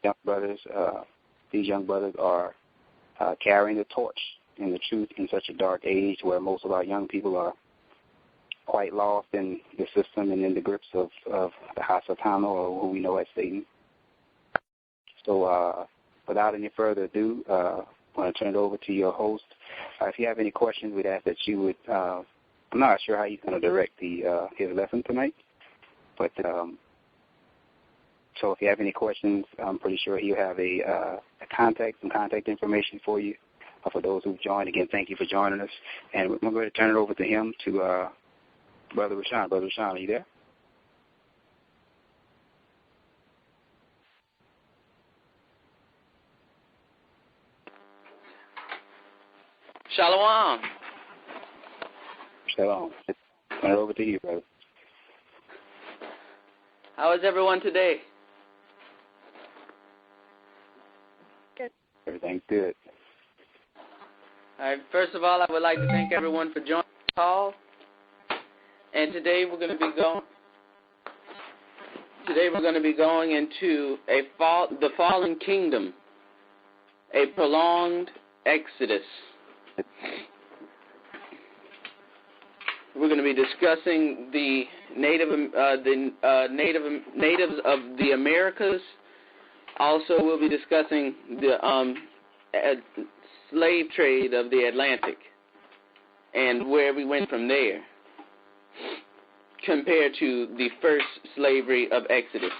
young brothers, these young brothers are carrying the torch and the truth in such a dark age where most of our young people are quite lost in the system and in the grips of the Hasatana, or who we know as Satan. So without any further ado, I want to turn it over to your host. If you have any questions, we'd ask that you would, I'm not sure how he's going to direct his lesson tonight, but so if you have any questions, I'm pretty sure he'll have some contact information for you. For those who've joined, again, thank you for joining us. And we're going to turn it over to him, to Brother Rashawn. Brother Rashawn, are you there? Shalom. Shalom. Turn it over to you, brother. How is everyone today? Good. Everything's good. All right. First of all, I would like to thank everyone for joining the call. And today we're going to be going into the fallen kingdom, a prolonged exodus. We're going to be discussing the natives of the Americas. Also, we'll be discussing the slave trade of the Atlantic and where we went from there compared to the first slavery of Exodus.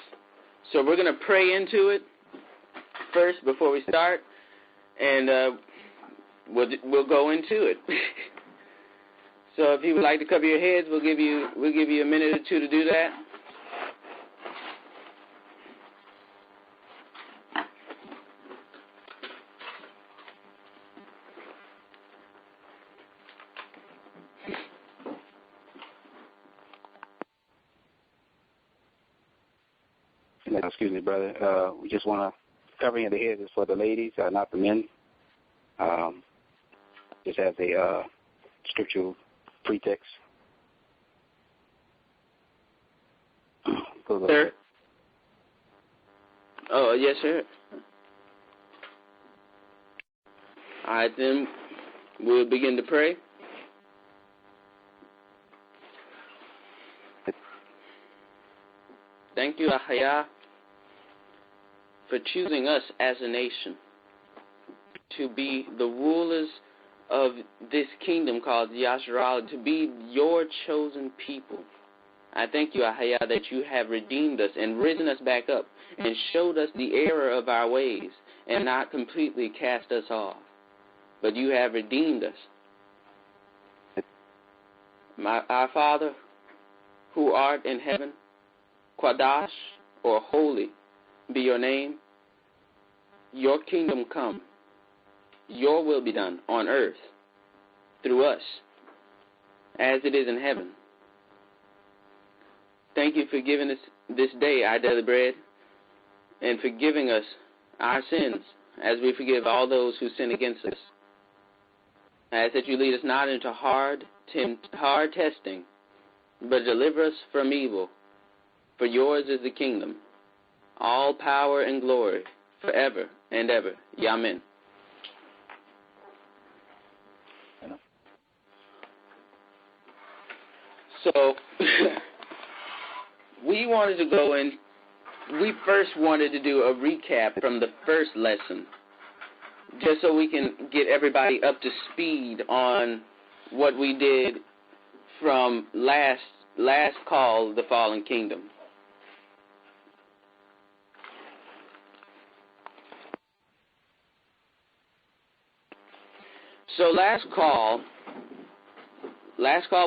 So we're going to pray into it first before we start, and we'll go into it. So if you would like to cover your heads, we'll give you a minute or two to do that. Excuse me, brother. We just want to covering the heads is for the ladies, not the men. Just as a scriptural pretext. Sir? Oh, yes, sir. All right, then we'll begin to pray. Thank you, Ahaya, for choosing us as a nation to be the rulers of this kingdom called Yasharal, to be your chosen people. I thank you, Ahaya, that you have redeemed us and risen us back up and showed us the error of our ways and not completely cast us off, but you have redeemed us. Our Father, who art in heaven, Quadash, or holy, be your name. Your kingdom come. Your will be done on earth through us as it is in heaven. Thank you for giving us this day our daily bread and for giving us our sins as we forgive all those who sin against us. I ask that you lead us not into hard testing, but deliver us from evil. For yours is the kingdom, all power and glory, forever and ever. Amen. So, we first wanted to do a recap from the first lesson, just so we can get everybody up to speed on what we did from last call, the fallen kingdom. So last call,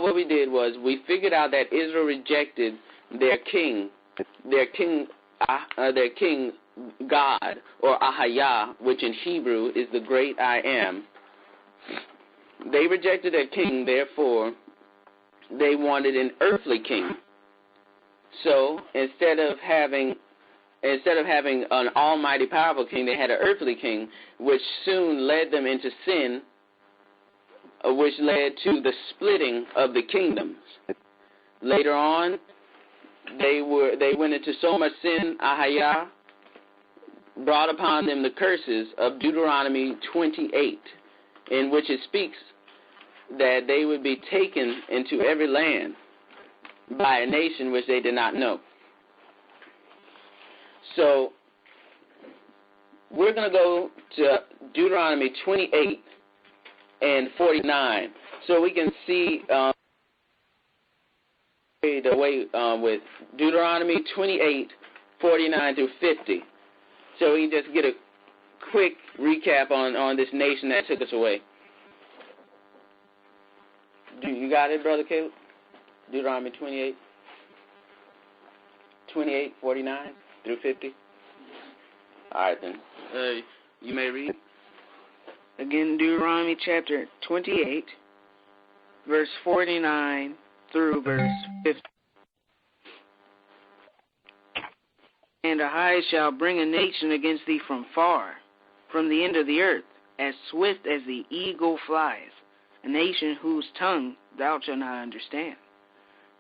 what we did was we figured out that Israel rejected their king God, or Ahaya, which in Hebrew is the great I am. They rejected their king, therefore they wanted an earthly king. So instead of having an almighty powerful king, they had an earthly king, which soon led them into sin, which led to the splitting of the kingdoms. Later on, they went into so much sin, Ahaya, brought upon them the curses of Deuteronomy 28, in which it speaks that they would be taken into every land by a nation which they did not know. So we're going to go to Deuteronomy 28 and 49, so we can see the way with Deuteronomy 28, 49 through 50. So we can just get a quick recap on this nation that took us away. You got it, Brother Caleb? Deuteronomy 28, 49 through 50? All right, then. You may read. Again, Deuteronomy chapter 28, verse 49 through verse 50. And Ahai shall bring a nation against thee from far, from the end of the earth, as swift as the eagle flies, a nation whose tongue thou shalt not understand,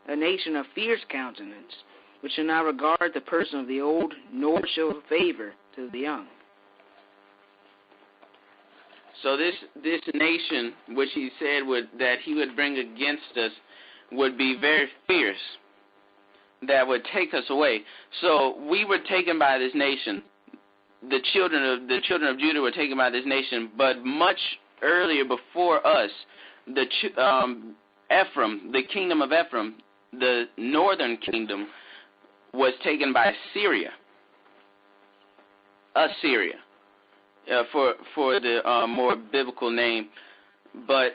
a nation of fierce countenance, which shall not regard the person of the old, nor show favor to the young. So this nation, which he said that he would bring against us, would be very fierce, that would take us away. So we were taken by this nation. The children of Judah were taken by this nation, but much earlier before us, Ephraim, the kingdom of Ephraim, the northern kingdom, was taken by Assyria. For the more biblical name, but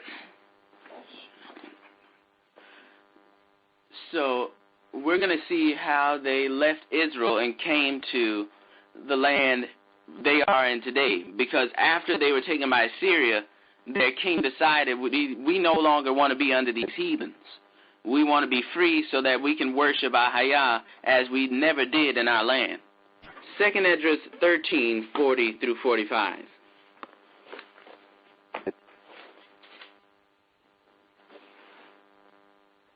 so we're going to see how they left Israel and came to the land they are in today. Because after they were taken by Assyria, their king decided we no longer want to be under these heathens. We want to be free so that we can worship Ahaya as we never did in our land. 2nd Esdras 13, 40 through 45.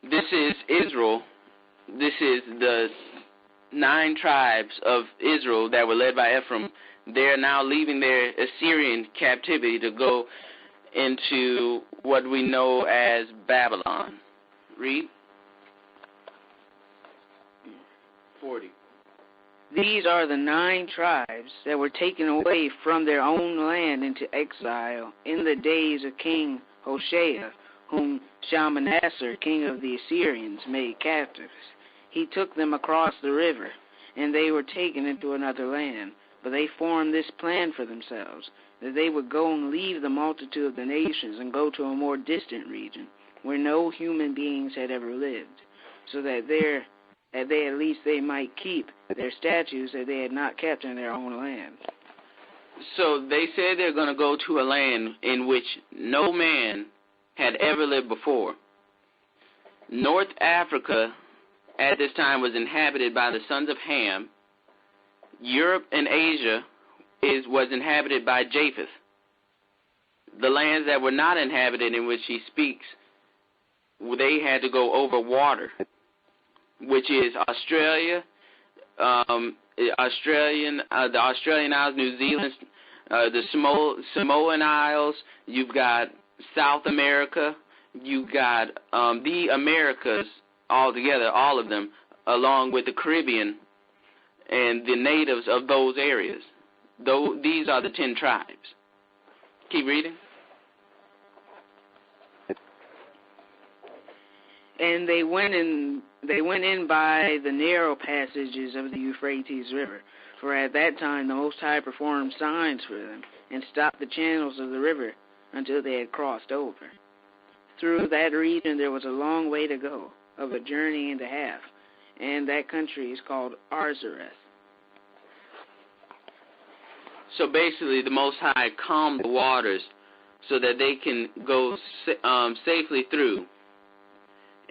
This is Israel. This is the 9 tribes of Israel that were led by Ephraim. They're now leaving their Assyrian captivity to go into what we know as Babylon. Read. 40. These are the 9 tribes that were taken away from their own land into exile in the days of King Hoshea, whom Shalmaneser, king of the Assyrians, made captives. He took them across the river, and they were taken into another land. But they formed this plan for themselves, that they would go and leave the multitude of the nations and go to a more distant region, where no human beings had ever lived, so that at least they might keep their statutes that they had not kept in their own land. So they said they're going to go to a land in which no man had ever lived before. North Africa at this time was inhabited by the sons of Ham. Europe and Asia was inhabited by Japheth. The lands that were not inhabited, in which he speaks, they had to go over water, which is Australia, the Australian Isles, New Zealand, the Samoan Isles. You've got South America. You've got the Americas altogether, all of them, along with the Caribbean and the natives of those areas. These are the 10 tribes. Keep reading. And they went in by the narrow passages of the Euphrates River, for at that time the Most High performed signs for them, and stopped the channels of the river until they had crossed over. Through that region there was a long way to go, of a journey and a half, and that country is called Arzareth. So basically the Most High calmed the waters so that they can go safely through.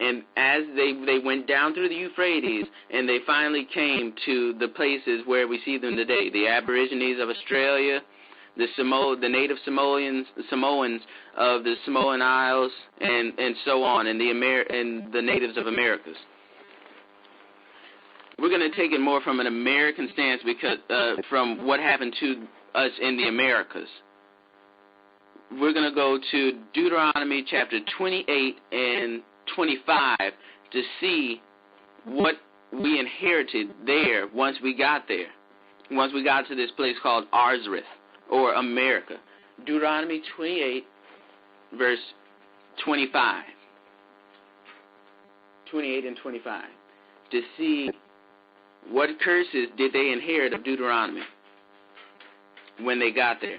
And as they went down through the Euphrates, and they finally came to the places where we see them today, the Aborigines of Australia, the native Samoans of the Samoan Isles, and so on, and the natives of Americas. we're going to take it more from an American stance because from what happened to us in the Americas. We're going to go to Deuteronomy chapter 28 and 25 to see what we inherited there once we got there, once we got to this place called Arzareth, or America. Deuteronomy 28, verse 25. 28 and 25. To see what curses did they inherit of Deuteronomy when they got there.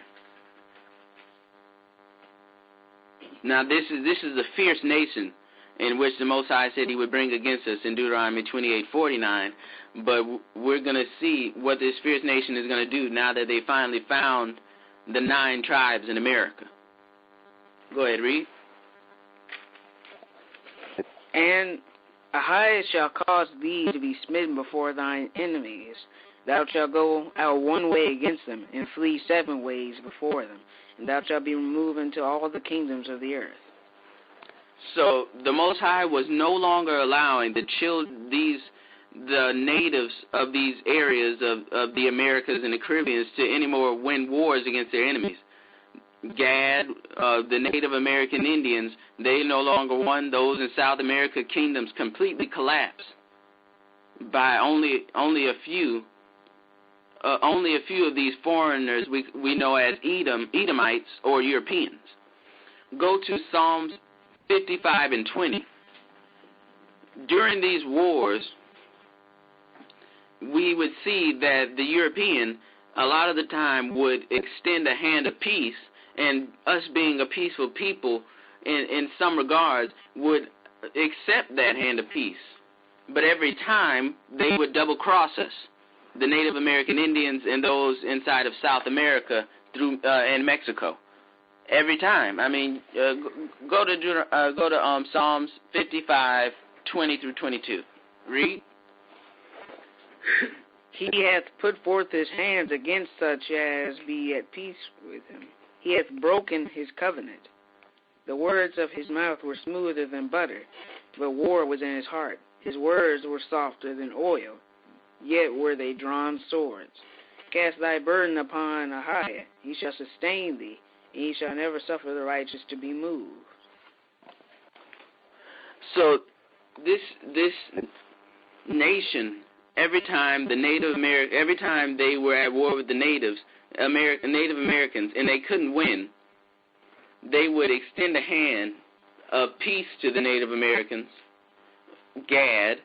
Now, this is a fierce nation in which the Most High said he would bring against us in Deuteronomy 28:49. But we're going to see what this fierce nation is going to do now that they finally found the 9 tribes in America. Go ahead, read. And Ahijah shall cause thee to be smitten before thine enemies. Thou shalt go out one way against them, and flee 7 ways before them. And thou shalt be removed into all the kingdoms of the earth. So the Most High was no longer allowing the natives of these areas of the Americas and the Caribbean to anymore win wars against their enemies. Gad, the Native American Indians, they no longer won. Those in South America kingdoms completely collapsed by only a few. Only a few of these foreigners we know as Edomites or Europeans. Go to Psalms 55 and 20. During these wars, we would see that the European, a lot of the time, would extend a hand of peace, and us being a peaceful people, in some regards, would accept that hand of peace. But every time, they would double-cross us, the Native American Indians and those inside of South America and Mexico. Every time. I mean, go to Psalms 55, 20 through 22. Read. He hath put forth his hands against such as be at peace with him. He hath broken his covenant. The words of his mouth were smoother than butter, but war was in his heart. His words were softer than oil, yet were they drawn swords. Cast thy burden upon Ahijah, he shall sustain thee, and he shall never suffer the righteous to be moved. So this nation, every time they were at war with the Native Americans, and they couldn't win, they would extend a hand of peace to the Native Americans, Gad,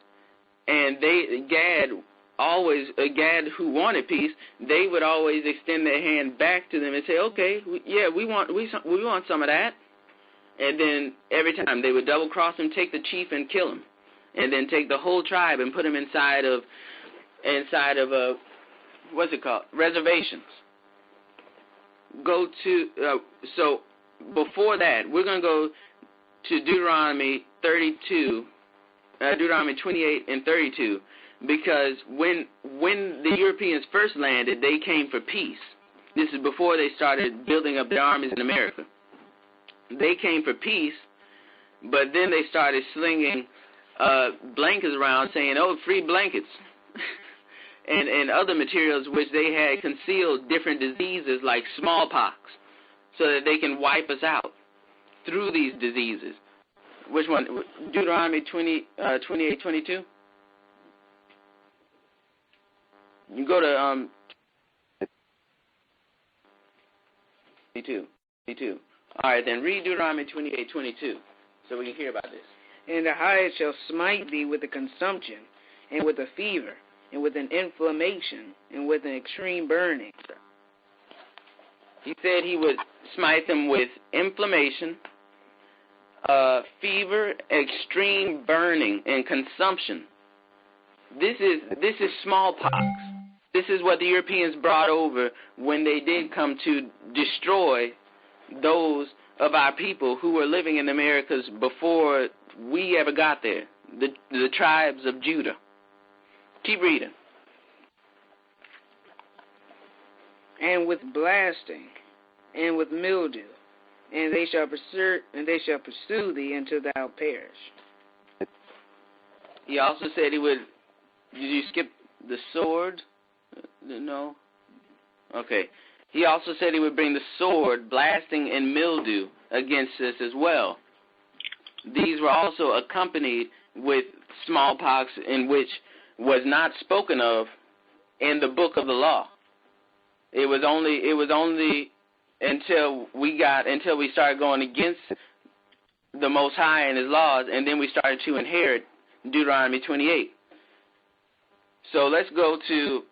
and Gad who wanted peace, they would always extend their hand back to them and say, okay, we want some of that. And then every time they would double cross him, take the chief and kill him, and then take the whole tribe and put them inside of what's it called, reservations. Go to so before that, we're going to go to Deuteronomy 28 and 32. Because when the Europeans first landed, they came for peace. This is before they started building up their armies in America. They came for peace, but then they started slinging blankets around saying, oh, free blankets, and other materials which they had concealed different diseases like smallpox so that they can wipe us out through these diseases. Which one? Deuteronomy 28, 22? You go to 22. All right, then read Deuteronomy 28, 22, so we can hear about this. And Ahijah shall smite thee with a consumption, and with a fever, and with an inflammation, and with an extreme burning. He said he would smite them with inflammation, fever, extreme burning, and consumption. This is smallpox. This is what the Europeans brought over when they did come to destroy those of our people who were living in the Americas before we ever got there, the tribes of Judah. Keep reading. And with blasting, and with mildew, and they shall pursue thee until thou perish. He also said he would Did you skip the sword? No? Okay. He also said he would bring the sword, blasting, and mildew against us as well. These were also accompanied with smallpox, in which was not spoken of in the book of the law. It was only until we started going against the Most High and His laws, and then we started to inherit Deuteronomy 28. So let's go to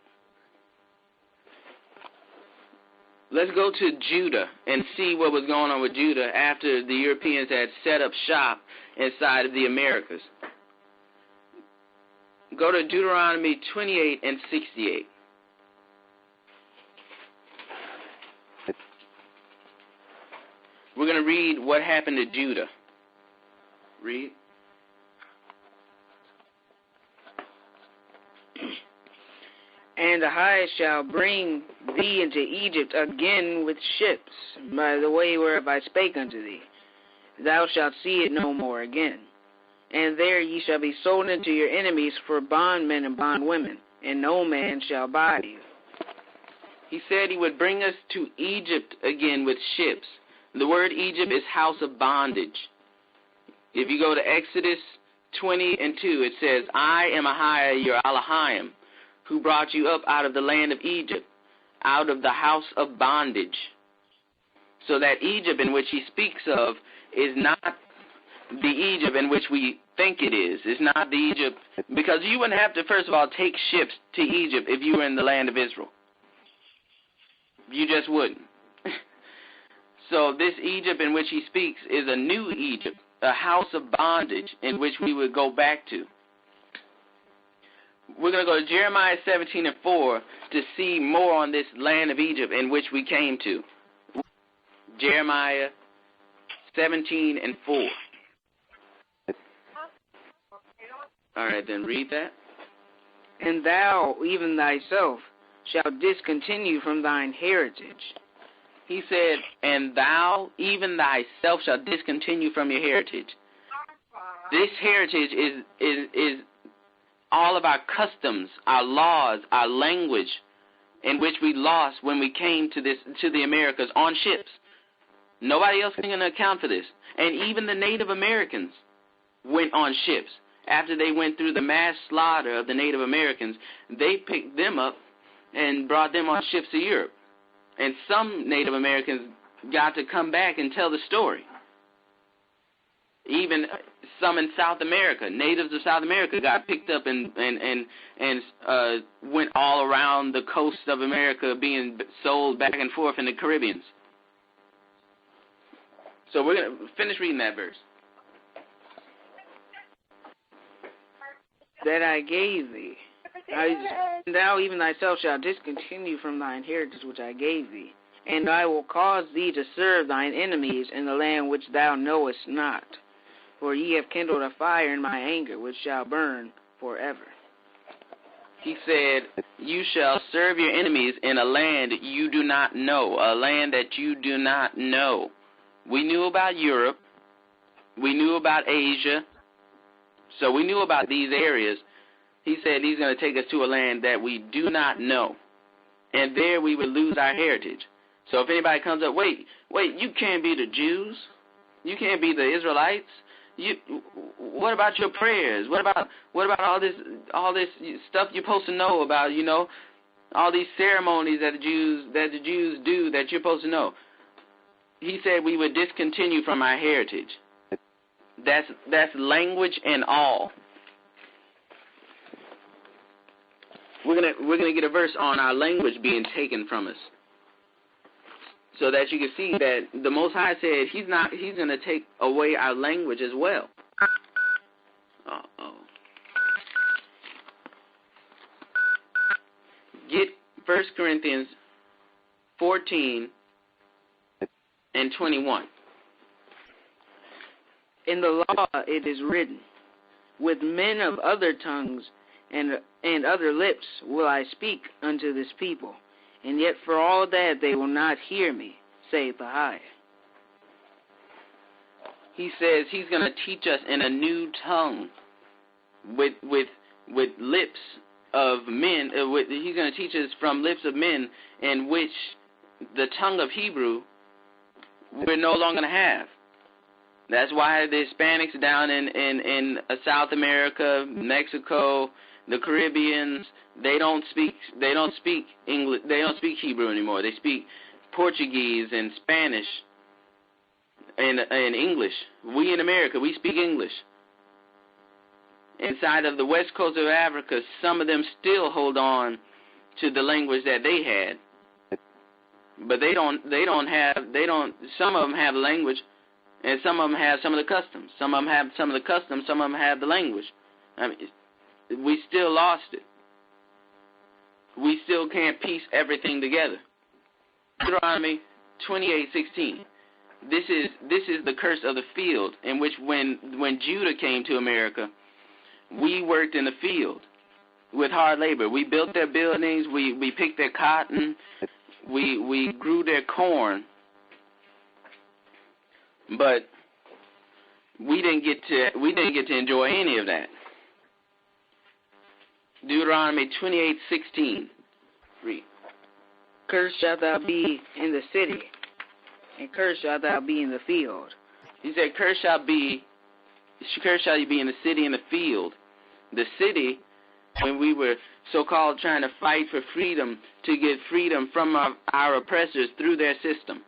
Judah and see what was going on with Judah after the Europeans had set up shop inside of the Americas. Go to Deuteronomy 28 and 68. We're going to read what happened to Judah. Read. And the highest shall bring thee into Egypt again with ships, by the way whereof I spake unto thee. Thou shalt see it no more again. And there ye shall be sold unto your enemies for bondmen and bondwomen, and no man shall buy you. He said he would bring us to Egypt again with ships. The word Egypt is house of bondage. If you go to Exodus 20 and 2, it says, I am Ahijah your Elohim, who brought you up out of the land of Egypt, out of the house of bondage. So that Egypt in which he speaks of is not the Egypt in which we think it is. It's not the Egypt, because you wouldn't have to, first of all, take ships to Egypt if you were in the land of Israel. You just wouldn't. So this Egypt in which he speaks is a new Egypt, a house of bondage in which we would go back to. We're going to go to Jeremiah 17 and 4 to see more on this land of Egypt in which we came to. Jeremiah 17 and 4. All right, then read that. And thou, even thyself, shalt discontinue from thine heritage. He said, and thou, even thyself, shalt discontinue from your heritage. This heritage is all of our customs, our laws, our language, in which we lost when we came to the Americas on ships. Nobody else can account for this. And even the Native Americans went on ships. After they went through the mass slaughter of the Native Americans, they picked them up and brought them on ships to Europe. And some Native Americans got to come back and tell the story. Even some in South America, natives of South America, got picked up and went all around the coast of America, being sold back and forth in the Caribbean. So we're going to finish reading that verse. That I gave thee. Thou even thyself shalt discontinue from thine heritage which I gave thee. And I will cause thee to serve thine enemies in the land which thou knowest not. For ye have kindled a fire in my anger, which shall burn forever. He said, you shall serve your enemies in a land you do not know, a land that you do not know. We knew about Europe. We knew about Asia. So we knew about these areas. He said he's going to take us to a land that we do not know. And there we would lose our heritage. So if anybody comes up, wait, you can't be the Jews. You can't be the Israelites. What about your prayers? What about all this stuff you're supposed to know about, all these ceremonies that the Jews do that you're supposed to know? He said we would discontinue from our heritage. That's language and all. We're gonna get a verse on our language being taken from us, so that you can see that the Most High said He's gonna take away our language as well. Get 1 Corinthians 14 and 21. In the law it is written, with men of other tongues and other lips will I speak unto this people, and yet for all that they will not hear me, saith the High. He says He's going to teach us in a new tongue, with lips of men. He's going to teach us from lips of men, in which the tongue of Hebrew we're no longer going to have. That's why the Hispanics down in South America, Mexico, the Caribbeans, they don't speak English. They don't speak Hebrew anymore. They speak Portuguese and Spanish and English. We in America, we speak English. Inside of the west coast of Africa, some of them still hold on to the language that they had, but some of them have language, and some of them have some of the customs. Some of them have some of the customs, some of them have the language. I mean, we still lost it. We still can't piece everything together. Deuteronomy 28:16. This is the curse of the field, in which when Judah came to America, we worked in the field with hard labor. We built their buildings. We picked their cotton. We grew their corn. But we didn't get to enjoy any of that. Deuteronomy 28:16. Read. Cursed shalt thou be in the city, and cursed shalt thou be in the field. He said, cursed shall you be in the city and the field. The city, when we were so-called trying to fight for freedom, to get freedom from our oppressors through their system.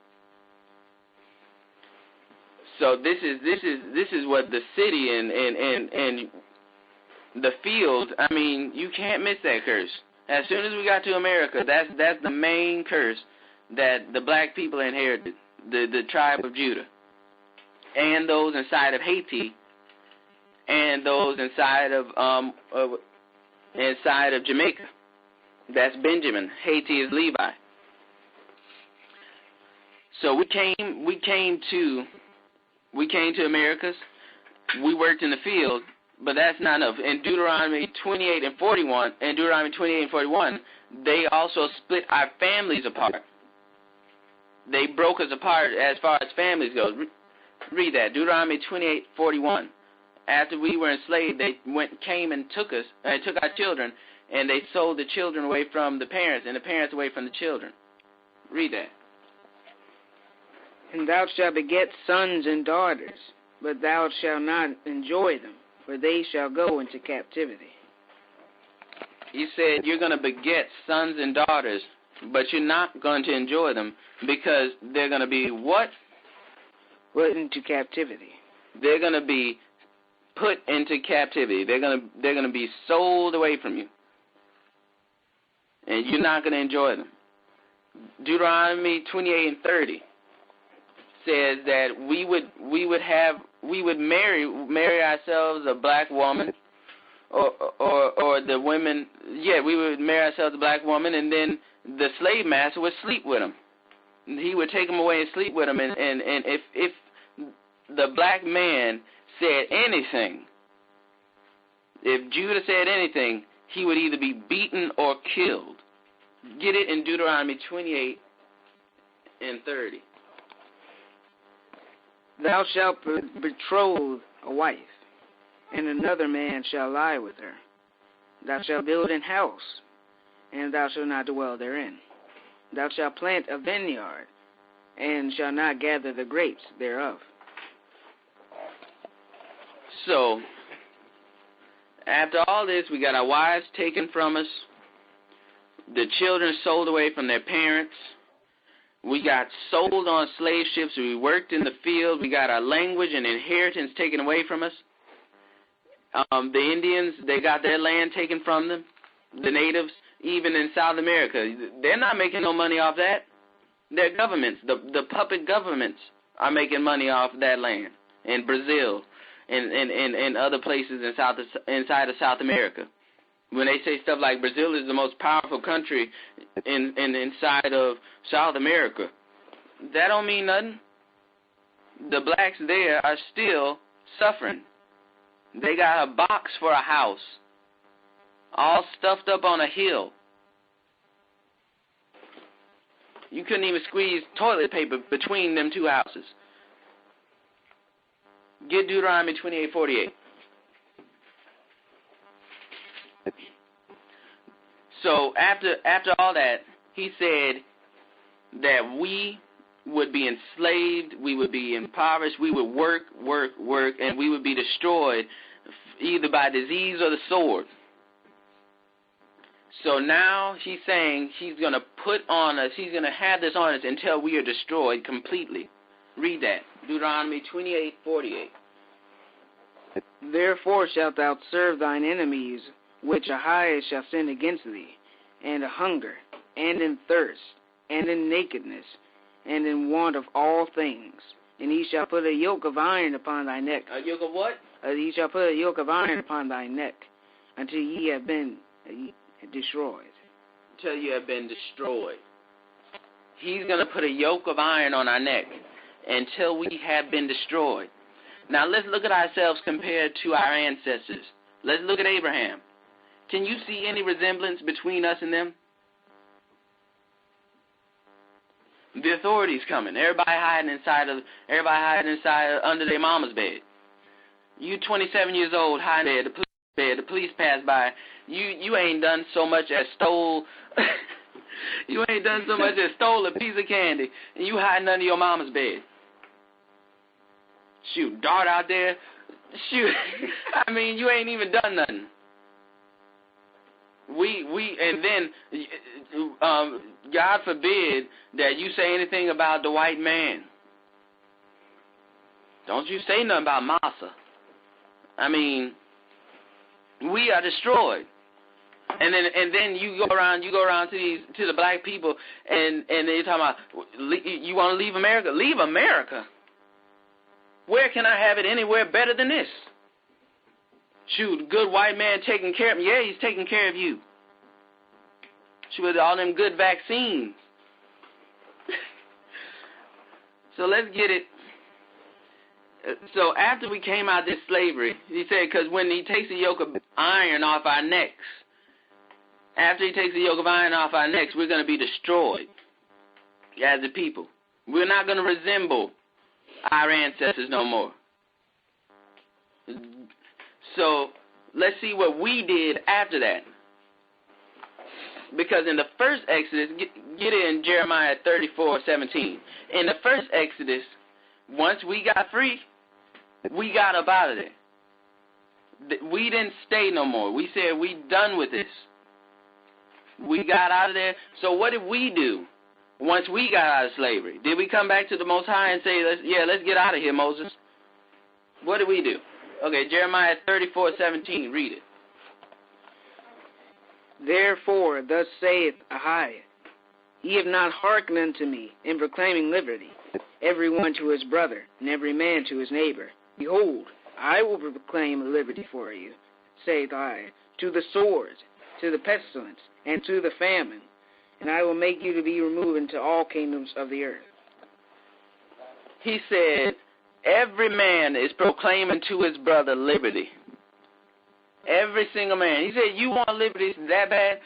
So this is what the city and the field. I mean, you can't miss that curse. As soon as we got to America, that's the main curse that the black people inherited, the tribe of Judah, and those inside of Haiti, and those inside of Jamaica. That's Benjamin. Haiti is Levi. So we came to Americas. We worked in the field, but that's not enough. In Deuteronomy 28 and 41, they also split our families apart. They broke us apart as far as families go. Read that, Deuteronomy 28:41. After we were enslaved, they came and took our children, and they sold the children away from the parents, and the parents away from the children. Read that. And thou shalt beget sons and daughters, but thou shalt not enjoy them, for they shall go into captivity. He said you're going to beget sons and daughters, but you're not going to enjoy them, because they're going to be what? Put into captivity. They're going to be put into captivity. They're going to be sold away from you, and you're not going to enjoy them. Deuteronomy 28:30 says that we would marry ourselves a black woman, or the women. Yeah, we would marry ourselves a black woman, and then the slave master would sleep with them. He would take them away and sleep with them, and if the black man said anything, if Judah said anything, he would either be beaten or killed. Get it in Deuteronomy 28 and 30. Thou shalt betroth a wife, and another man shall lie with her. Thou shalt build an house, and thou shalt not dwell therein. Thou shalt plant a vineyard, and shalt not gather the grapes thereof. So, after all this, we got our wives taken from us, the children sold away from their parents, we got sold on slave ships, we worked in the field, we got our language and inheritance taken away from us. The Indians, they got their land taken from them. The natives, even in South America, they're not making no money off that. Their governments, the puppet governments, are making money off that land in Brazil and other places inside of South America. When they say stuff like Brazil is the most powerful country inside of South America, that don't mean nothing. The blacks there are still suffering. They got a box for a house, all stuffed up on a hill. You couldn't even squeeze toilet paper between them two houses. Get Deuteronomy 28:48. So after all that, he said that we would be enslaved, we would be impoverished, we would work, and we would be destroyed either by disease or the sword. So now he's saying he's going to put on us, he's going to have this on us until we are destroyed completely. Read that. Deuteronomy 28:48. Therefore shalt thou serve thine enemies, which Ahiah shall send against thee, and in hunger, and in thirst, and in nakedness, and in want of all things. And he shall put a yoke of iron upon thy neck. A yoke of what? He shall put a yoke of iron upon thy neck, until ye have been destroyed. Until you have been destroyed. He's going to put a yoke of iron on our neck until we have been destroyed. Now let's look at ourselves compared to our ancestors. Let's look at Abraham. Can you see any resemblance between us and them? The authorities coming. Everybody hiding under their mama's bed. You 27 years old, hiding in the police pass by. You ain't done so much as stole. You ain't done so much as stole a piece of candy, and you hiding under your mama's bed. Shoot, dart out there. Shoot, I mean, you ain't even done nothing. And then, God forbid that you say anything about the white man. Don't you say nothing about Massa. I mean, we are destroyed. And then you go around to the black people, and they're talking about, you want to leave America? Leave America? Where can I have it anywhere better than this? Shoot, good white man taking care of me. Yeah, he's taking care of you. Shoot, with all them good vaccines. So let's get it. So after we came out of this slavery, he said, because when he takes a yoke of iron off our necks, after he takes the yoke of iron off our necks, we're going to be destroyed as a people. We're not going to resemble our ancestors no more. So let's see what we did after that. Because in the first Exodus, get in Jeremiah 34:17. In the first Exodus, once we got free, we got up out of there. We didn't stay no more. We said, we done with this. We got out of there. So what did we do once we got out of slavery? Did we come back to the Most High and say, let's get out of here, Moses? What did we do? Okay, Jeremiah 34:17, read it. Therefore, thus saith Ahiah, ye have not hearkened unto me in proclaiming liberty, every one to his brother, and every man to his neighbor. Behold, I will proclaim liberty for you, saith Ahiah, to the sword, to the pestilence, and to the famine, and I will make you to be removed into all kingdoms of the earth. He said, every man is proclaiming to his brother liberty. Every single man. He said, you want liberty that bad?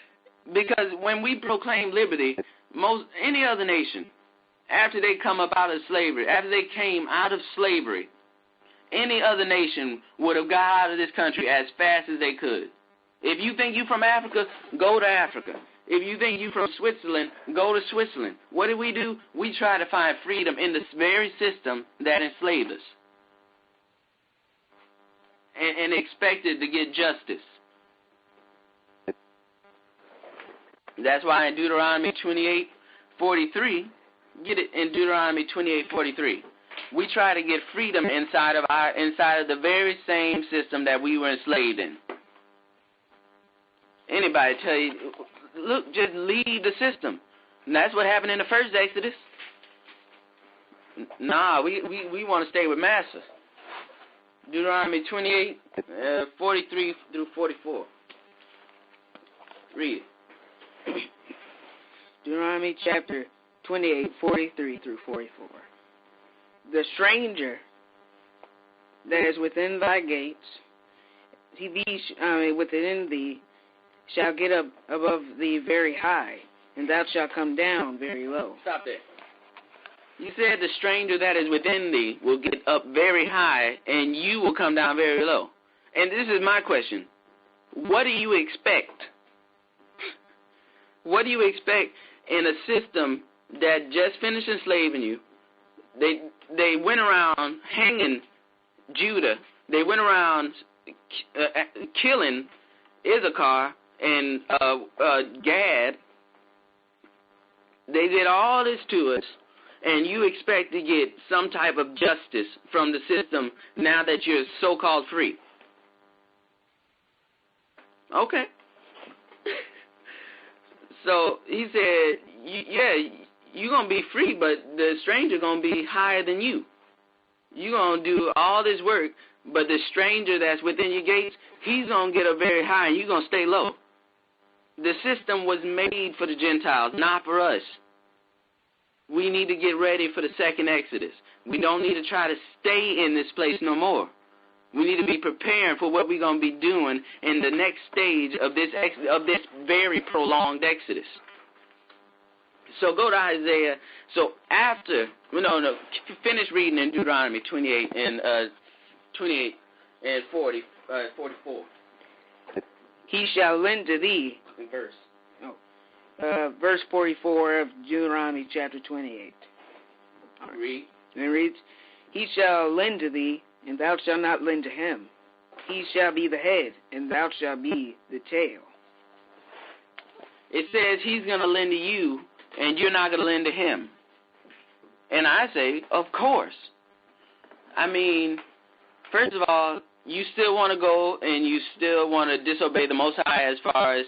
Because when we proclaim liberty, any other nation, after they come up out of slavery, after they came out of slavery, any other nation would have got out of this country as fast as they could. If you think you from Africa, go to Africa. If you think you from Switzerland, go to Switzerland. What did we do? We try to find freedom in this very system that enslaved us. And expected to get justice. That's why in Deuteronomy 28:43, get it in Deuteronomy 28:43. We try to get freedom inside of the very same system that we were enslaved in. Anybody tell you, look, just leave the system. And that's what happened in the first Exodus. Nah, we want to stay with Master. Deuteronomy 28:43 through 44. Read it. Deuteronomy chapter 28:43 through 44. The stranger that is within thy gates, within thee, shall get up above thee very high, and thou shalt come down very low. Stop there. You said the stranger that is within thee will get up very high, and you will come down very low. And this is my question. What do you expect? What do you expect in a system that just finished enslaving you? They went around hanging Judah. They went around killing Issachar and Gad. They did all this to us, and you expect to get some type of justice from the system now that you're so-called free. Okay. So he said, you're going to be free, but the stranger going to be higher than you. You're going to do all this work, but the stranger that's within your gates, he's going to get up very high, and you're going to stay low. The system was made for the Gentiles, not for us. We need to get ready for the second Exodus. We don't need to try to stay in this place no more. We need to be preparing for what we're going to be doing in the next stage of this very prolonged Exodus. So go to Isaiah. So after, finish reading in Deuteronomy 28 and 44. He shall lend to thee. Verse. Verse 44 of Deuteronomy chapter 28. Read. And it reads, He shall lend to thee, and thou shalt not lend to him. He shall be the head, and thou shalt be the tail. It says he's going to lend to you, and you're not going to lend to him. And I say, of course. I mean, first of all, you still want to go and you still want to disobey the Most High as far as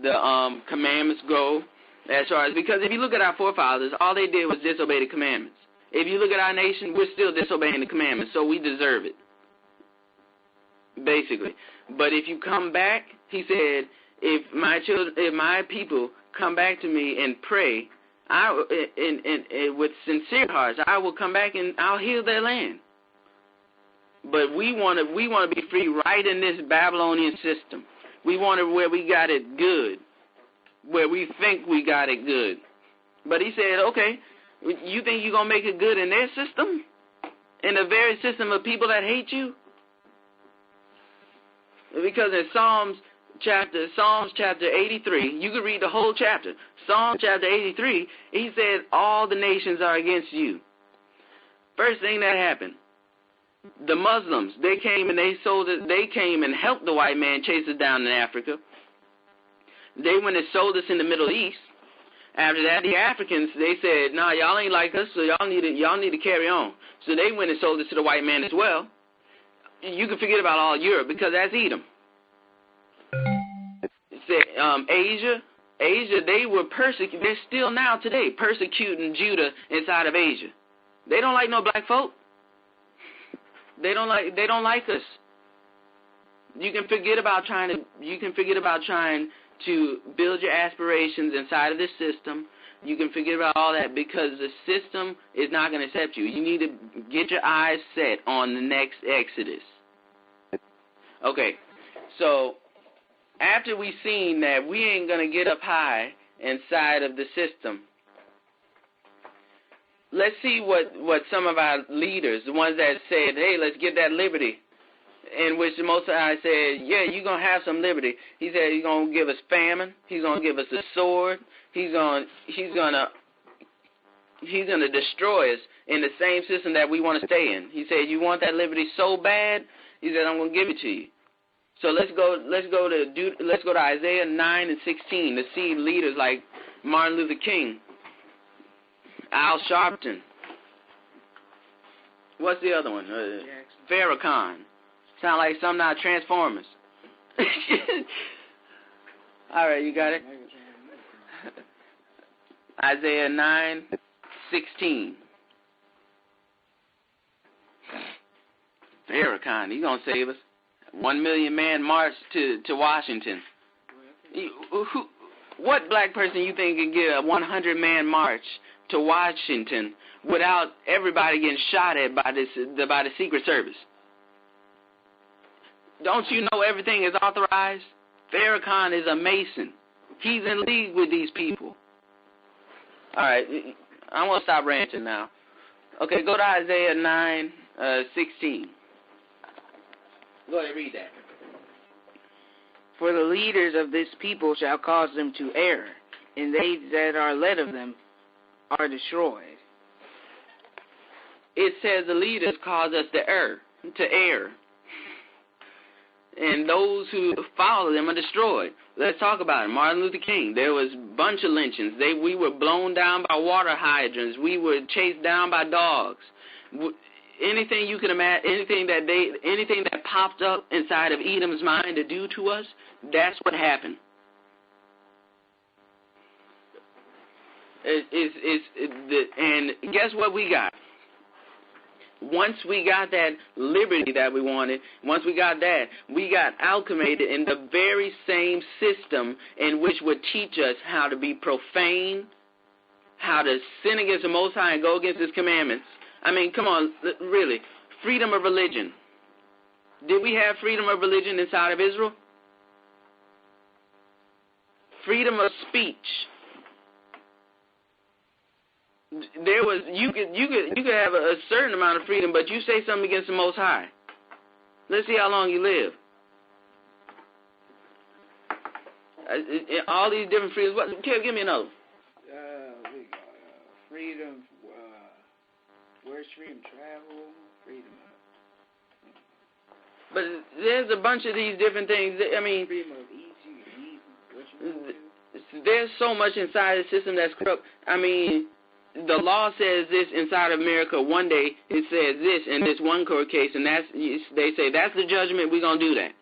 the commandments go. Because if you look at our forefathers, all they did was disobey the commandments. If you look at our nation, we're still disobeying the commandments, so we deserve it, basically. But if you come back, he said, if my people come back to me and pray, with sincere hearts, I will come back and I'll heal their land. But we want to be free right in this Babylonian system. We want it where we got it good, where we think we got it good. But he said, okay, you think you're going to make it good in their system? In the very system of people that hate you? Because in Psalms chapter 83, you can read the whole chapter. Psalm chapter 83, he said, all the nations are against you. First thing that happened, the Muslims, they came and helped the white man chase us down in Africa. They went and sold us in the Middle East. After that, the Africans, they said, "No, y'all ain't like us, so y'all need to carry on." So they went and sold it to the white man as well. You can forget about all Europe because that's Edom. Asia, they were persecuted. They're still now today persecuting Judah inside of Asia. They don't like no black folk. They don't like us. You can forget about trying to build your aspirations inside of this system. You can forget about all that because the system is not going to accept you. You need to get your eyes set on the next Exodus. Okay, so after we've seen that we ain't going to get up high inside of the system, let's see what some of our leaders, the ones that said, hey, let's get that liberty, in which the Most High said, yeah, you're going to have some liberty. He said he's going to give us famine. He's going to give us a sword. He's going to destroy us in the same system that we want to stay in. He said, you want that liberty so bad? He said, I'm going to give it to you. So let's go to Isaiah 9 and 16 to see leaders like Martin Luther King, Al Sharpton. What's the other one? Farrakhan. Sound like some not Transformers. All right, you got it? Isaiah 9:16. Farrakhan, he's going to save us. 1 million man march to Washington. What black person you think can get a 100-man march to Washington without everybody getting shot at by the Secret Service? Don't you know everything is authorized? Farrakhan is a Mason. He's in league with these people. All right, I'm going to stop ranting now. Okay, go to Isaiah 9:16. Go ahead, read that. For the leaders of this people shall cause them to err, and they that are led of them are destroyed. It says the leaders cause us to err. And those who follow them are destroyed. Let's talk about it. Martin Luther King, there was a bunch of lynchings. We were blown down by water hydrants. We were chased down by dogs. Anything you can imagine, anything that popped up inside of Edom's mind to do to us, that's what happened. And guess what we got? Once we got that liberty that we wanted, once we got that, we got acclimated in the very same system in which would teach us how to be profane, how to sin against the Most High and go against His commandments. I mean, come on, really. Freedom of religion. Did we have freedom of religion inside of Israel? Freedom of speech. There was you could have a certain amount of freedom, but you say something against the Most High. Let's see how long you live. All these different freedoms. Kev, give me another. We got freedom. Where's freedom? Travel. Freedom. But there's a bunch of these different things. I mean, freedom of eat. What you want to do? There's so much inside the system that's corrupt. I mean, the law says this inside of America. One day it says this in this one court case, and they say that's the judgment. We're gonna do that.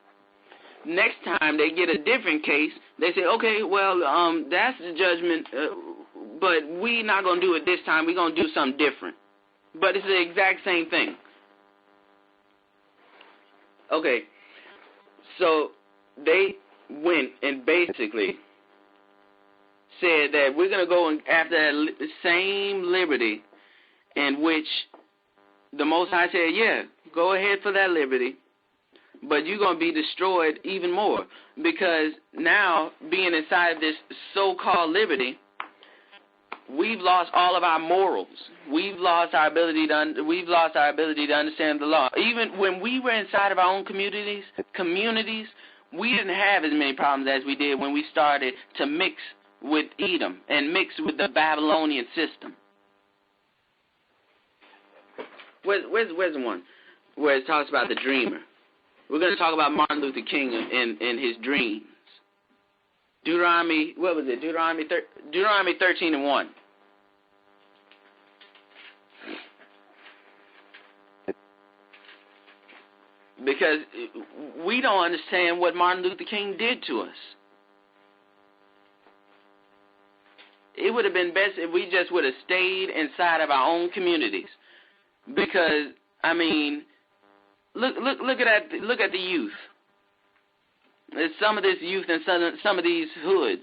Next time they get a different case, they say, okay, well, that's the judgment, but we're not gonna do it this time. We're gonna do something different. But it's the exact same thing. Okay, so they went and basically said that we're going to go after that same liberty in which the Most High said, yeah, go ahead for that liberty, but you're going to be destroyed even more, because now being inside this so-called liberty, we've lost all of our morals. We've lost our ability to understand the law. Even when we were inside of our own communities, we didn't have as many problems as we did when we started to mix with Edom and mix with the Babylonian system. Where's the one where it talks about the dreamer? We're going to talk about Martin Luther King and his dreams. Deuteronomy 13:1. Because we don't understand what Martin Luther King did to us. It would have been best if we just would have stayed inside of our own communities. Because, I mean, look at the youth. There's some of this youth and some of these hoods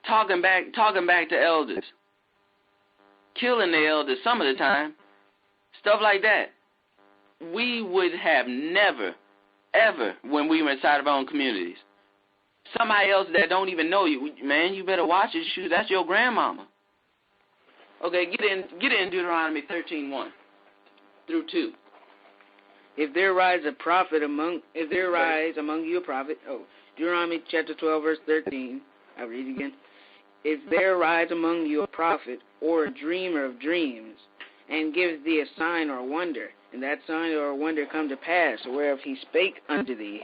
talking back to elders, killing the elders some of the time, stuff like that. We would have never, ever, when we were inside of our own communities. Somebody else that don't even know you, man, you better watch it. Shoot, that's your grandmama. Okay, get in Deuteronomy 13:1 through 2. If there rise among you a prophet, Deuteronomy chapter 12, verse 13, I'll read it again. If there rise among you a prophet or a dreamer of dreams, and gives thee a sign or a wonder, and that sign or a wonder come to pass, whereof he spake unto thee,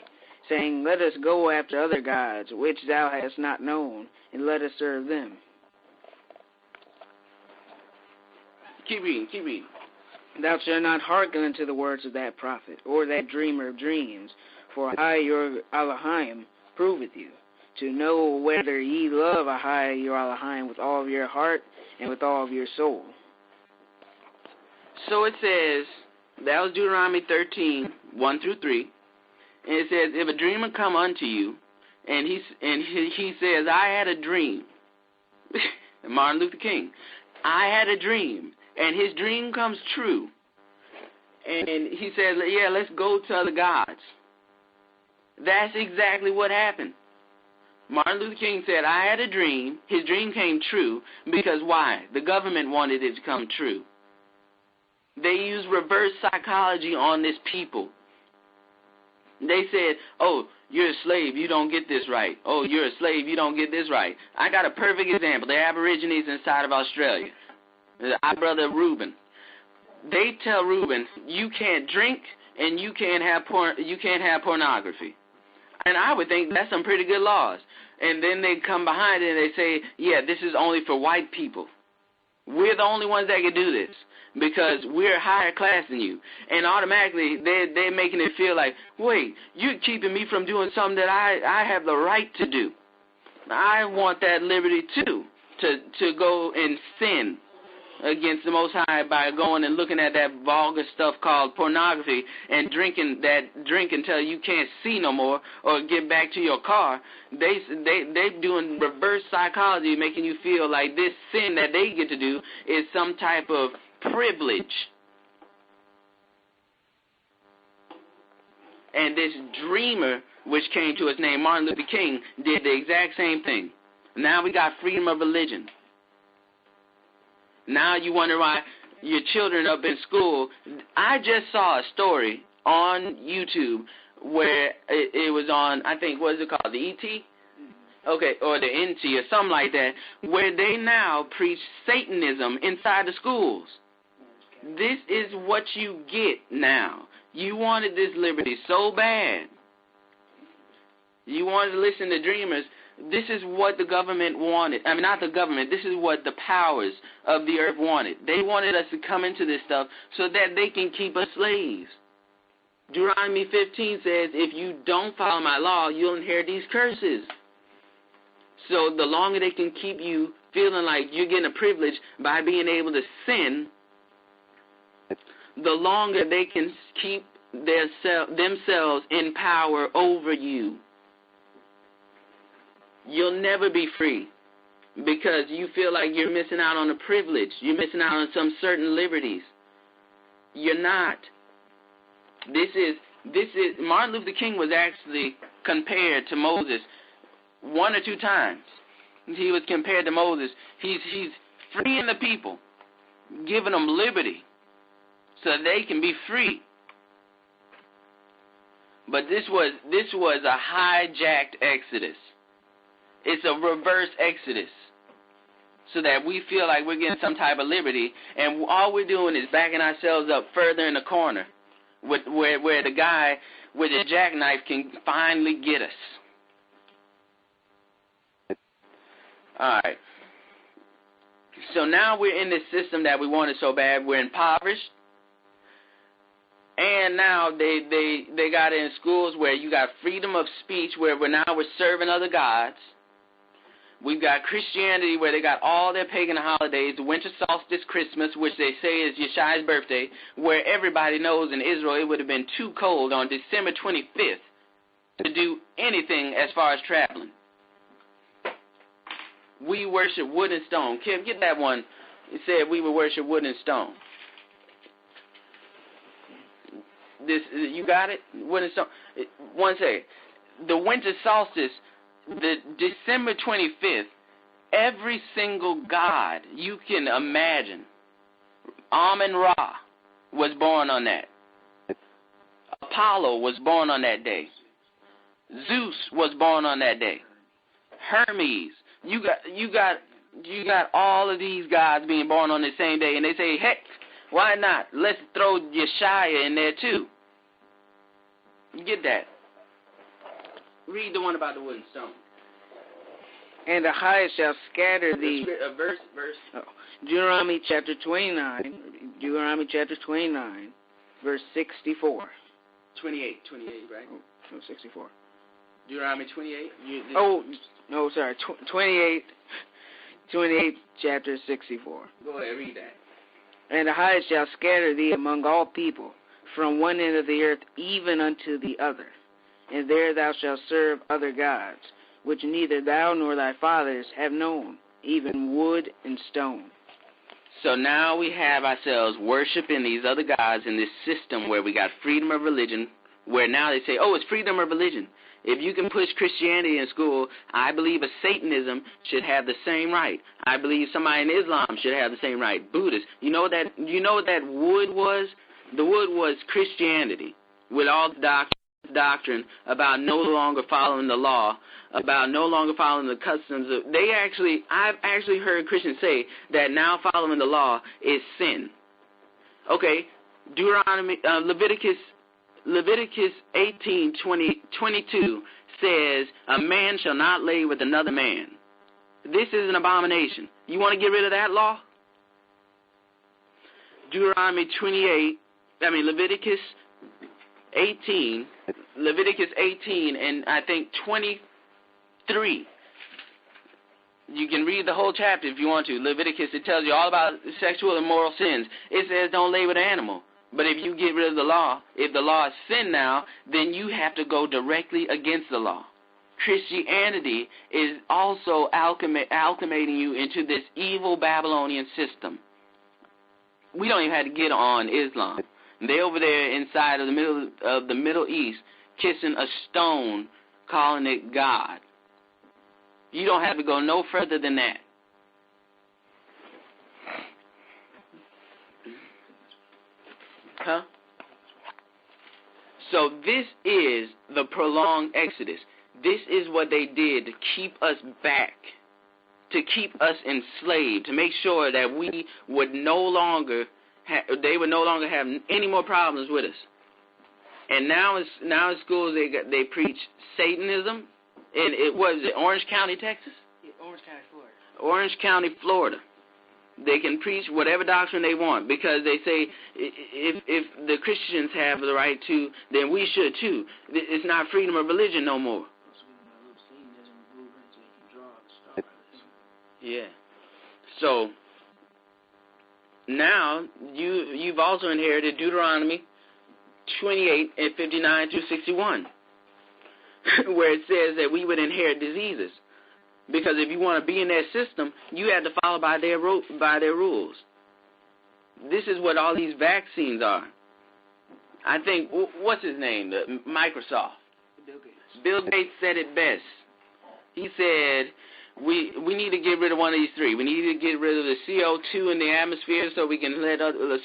saying, let us go after other gods, which thou hast not known, and let us serve them. Keep reading. Thou shalt not hearken unto the words of that prophet, or that dreamer of dreams, for I, your Elohim, proveth you, to know whether ye love I, your Elohim, with all of your heart and with all of your soul. So it says, that was Deuteronomy 13:1 through 3, and it says, if a dreamer come unto you, and he says, I had a dream, Martin Luther King, I had a dream, and his dream comes true, and he says, yeah, let's go to other gods. That's exactly what happened. Martin Luther King said, I had a dream. His dream came true because why? The government wanted it to come true. They used reverse psychology on this people. They said, oh, you're a slave, you don't get this right. Oh, you're a slave, you don't get this right. I got a perfect example. The Aborigines inside of Australia. Our brother Reuben. They tell Reuben, you can't drink and you can't have pornography. And I would think that's some pretty good laws. And then they come behind it and they say, yeah, this is only for white people. We're the only ones that can do this because we're higher class than you. And automatically they're making it feel like, wait, you're keeping me from doing something that I have the right to do. I want that liberty too, to go and sin against the Most High by going and looking at that vulgar stuff called pornography and drinking until you can't see no more or get back to your car. They're doing reverse psychology, making you feel like this sin that they get to do is some type of privilege. And this dreamer, which came to his name, Martin Luther King, did the exact same thing. Now we got freedom of religion. Now you wonder why your children up in school. I just saw a story on YouTube where it was on, I think, what is it called, the ET? Okay, or the NT or something like that, where they now preach Satanism inside the schools. This is what you get now. You wanted this liberty so bad. You wanted to listen to dreamers. This is what the government wanted. I mean, not the government. This is what the powers of the earth wanted. They wanted us to come into this stuff so that they can keep us slaves. Deuteronomy 15 says, if you don't follow my law, you'll inherit these curses. So the longer they can keep you feeling like you're getting a privilege by being able to sin, the longer they can keep themselves in power over you. You'll never be free because you feel like you're missing out on a privilege. You're missing out on some certain liberties. You're not. This is Martin Luther King was actually compared to Moses 1 or 2 times. He was compared to Moses. He's freeing the people, giving them liberty so they can be free. But this was a hijacked exodus. It's a reverse exodus so that we feel like we're getting some type of liberty, and all we're doing is backing ourselves up further in the corner where the guy with the jackknife can finally get us. All right. So now we're in this system that we wanted so bad. We're impoverished. And now they got it in schools where you got freedom of speech, where we're serving other gods. We've got Christianity where they got all their pagan holidays, the winter solstice, Christmas, which they say is Yeshua's birthday, where everybody knows in Israel it would have been too cold on December 25th to do anything as far as traveling. We worship wood and stone. Kim, get that one. It said we would worship wood and stone. You got it? Wood and stone. One second. The winter solstice, the December 25th, every single god you can imagine, Amun-Ra was born on that. Apollo was born on that day. Zeus was born on that day. Hermes. You got all of these gods being born on the same day, and they say, heck, why not? Let's throw Yeshua in there too. You get that? Read the one about the wood and stone. And the highest shall scatter thee. Verse. Oh, Deuteronomy chapter 29. Deuteronomy chapter 29, verse 64. 28, right? Oh, 64. Deuteronomy 28? No, sorry. 28, chapter 64. Go ahead, read that. And the highest shall scatter thee among all people, from one end of the earth even unto the other. And there thou shalt serve other gods, which neither thou nor thy fathers have known, even wood and stone. So now we have ourselves worshiping these other gods in this system where we got freedom of religion, where now they say, oh, it's freedom of religion. If you can push Christianity in school, I believe a Satanism should have the same right. I believe somebody in Islam should have the same right. Buddhists. You know what that wood was? The wood was Christianity with all the doctrines. doctrine about no longer following the law, about no longer following the customs. I've actually heard Christians say that now following the law is sin. Okay, Leviticus 18:22 says, a man shall not lay with another man. This is an abomination. You want to get rid of that law? Leviticus 18 and I think 23. You can read the whole chapter if you want to. Leviticus, it tells you all about sexual and moral sins. It says don't lay with an animal. But if you get rid of the law, if the law is sin now, then you have to go directly against the law. Christianity is also alchemating you into this evil Babylonian system. We don't even have to get on Islam. They over there inside of the Middle East kissing a stone, calling it God. You don't have to go no further than that. Huh? So this is the prolonged Exodus. This is what they did to keep us back, to keep us enslaved, to make sure that we would no longer they would no longer have any more problems with us. And now in schools they preach Satanism, and it was Orange County, Texas. Yeah, Orange County, Florida. Orange County, Florida. They can preach whatever doctrine they want because they say if the Christians have the right to, then we should too. It's not freedom of religion no more. Yeah. So now you've also inherited Deuteronomy 28 and 59 through 61, where it says that we would inherit diseases. Because if you want to be in their system, you have to follow by their rules. This is what all these vaccines are. I think, what's his name? Microsoft. Bill Gates said it best. He said, we need to get rid of one of these three. We need to get rid of the CO2 in the atmosphere so we can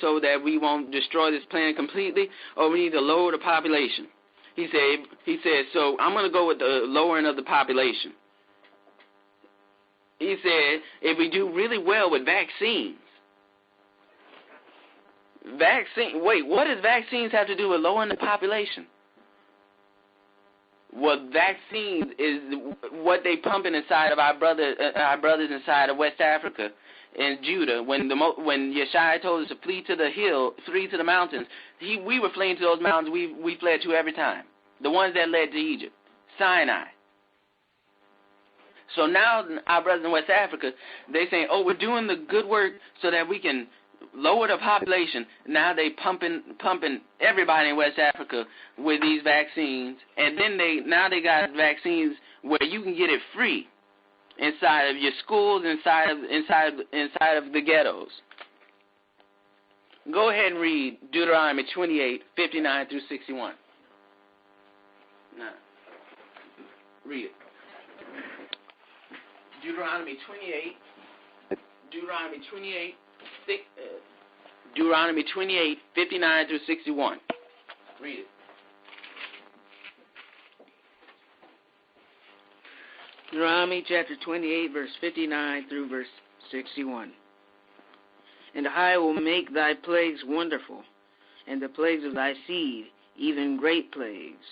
so that we won't destroy this planet completely, or we need to lower the population. He said, so I'm going to go with the lowering of the population. He said, if we do really well with vaccines, what does vaccines have to do with lowering the population? Well, vaccines is what they pumping inside of our brothers inside of West Africa and Judah. When Yeshua told us to flee to the mountains, we were fleeing to those mountains we fled to every time. The ones that led to Egypt, Sinai. So now our brothers in West Africa, they saying, oh, we're doing the good work so that we can lower the population. Now they pumping everybody in West Africa with these vaccines, and then they got vaccines where you can get it free inside of your schools, inside of the ghettos. Go ahead and read Deuteronomy 28, 59 through 61. Now, read it. Deuteronomy 28, 59 through 61. Read it. Deuteronomy chapter 28, verse 59 through verse 61. And I will make thy plagues wonderful, and the plagues of thy seed, even great plagues,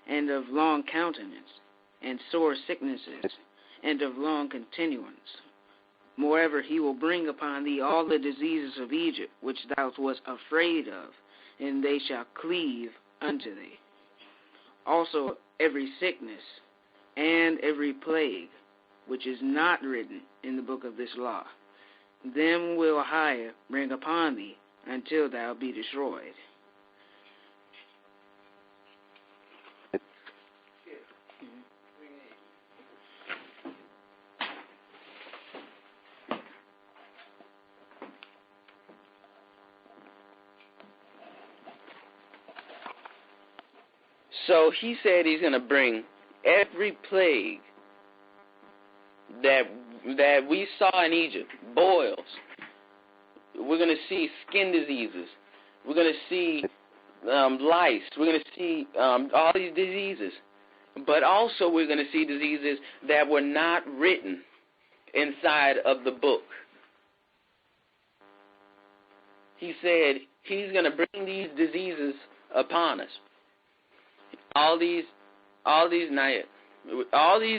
and of long countenance, and sore sicknesses, and of long continuance. Moreover, he will bring upon thee all the diseases of Egypt, which thou wast afraid of, and they shall cleave unto thee. Also every sickness and every plague, which is not written in the book of this law, them will I bring upon thee until thou be destroyed. So he said he's going to bring every plague that we saw in Egypt, boils. We're going to see skin diseases. We're going to see lice. We're going to see all these diseases. But also we're going to see diseases that were not written inside of the book. He said he's going to bring these diseases upon us. All these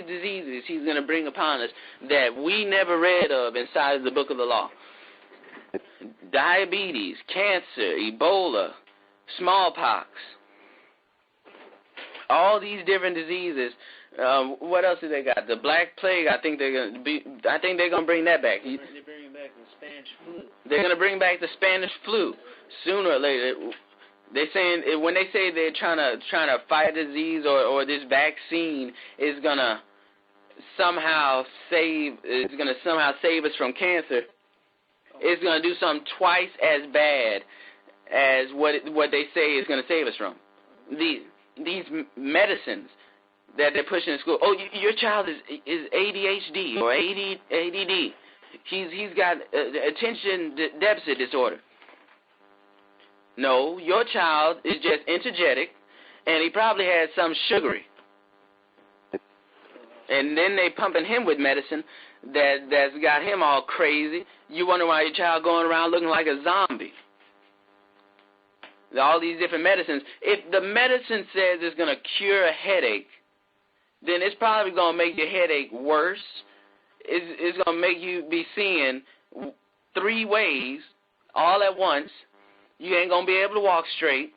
diseases he's going to bring upon us that we never read of inside of the book of the law. Diabetes, cancer, Ebola, smallpox, all these different diseases. What else do they got? The Black Plague. I think they're gonna bring that back. They're bringing back the Spanish flu. They're gonna bring back the Spanish flu sooner or later. They're saying when they say they're trying to fight a disease or this vaccine is gonna somehow save us from cancer. It's gonna do something twice as bad as what they say is gonna save us from. These medicines that they're pushing in school. Oh, your child is ADHD or ADD. He's got attention deficit disorder. No, your child is just energetic, and he probably has some sugary. And then they pumping him with medicine that's got him all crazy. You wonder why your child going around looking like a zombie. All these different medicines. If the medicine says it's going to cure a headache, then it's probably going to make your headache worse. It's going to make you be seeing 3 ways all at once. You ain't going to be able to walk straight.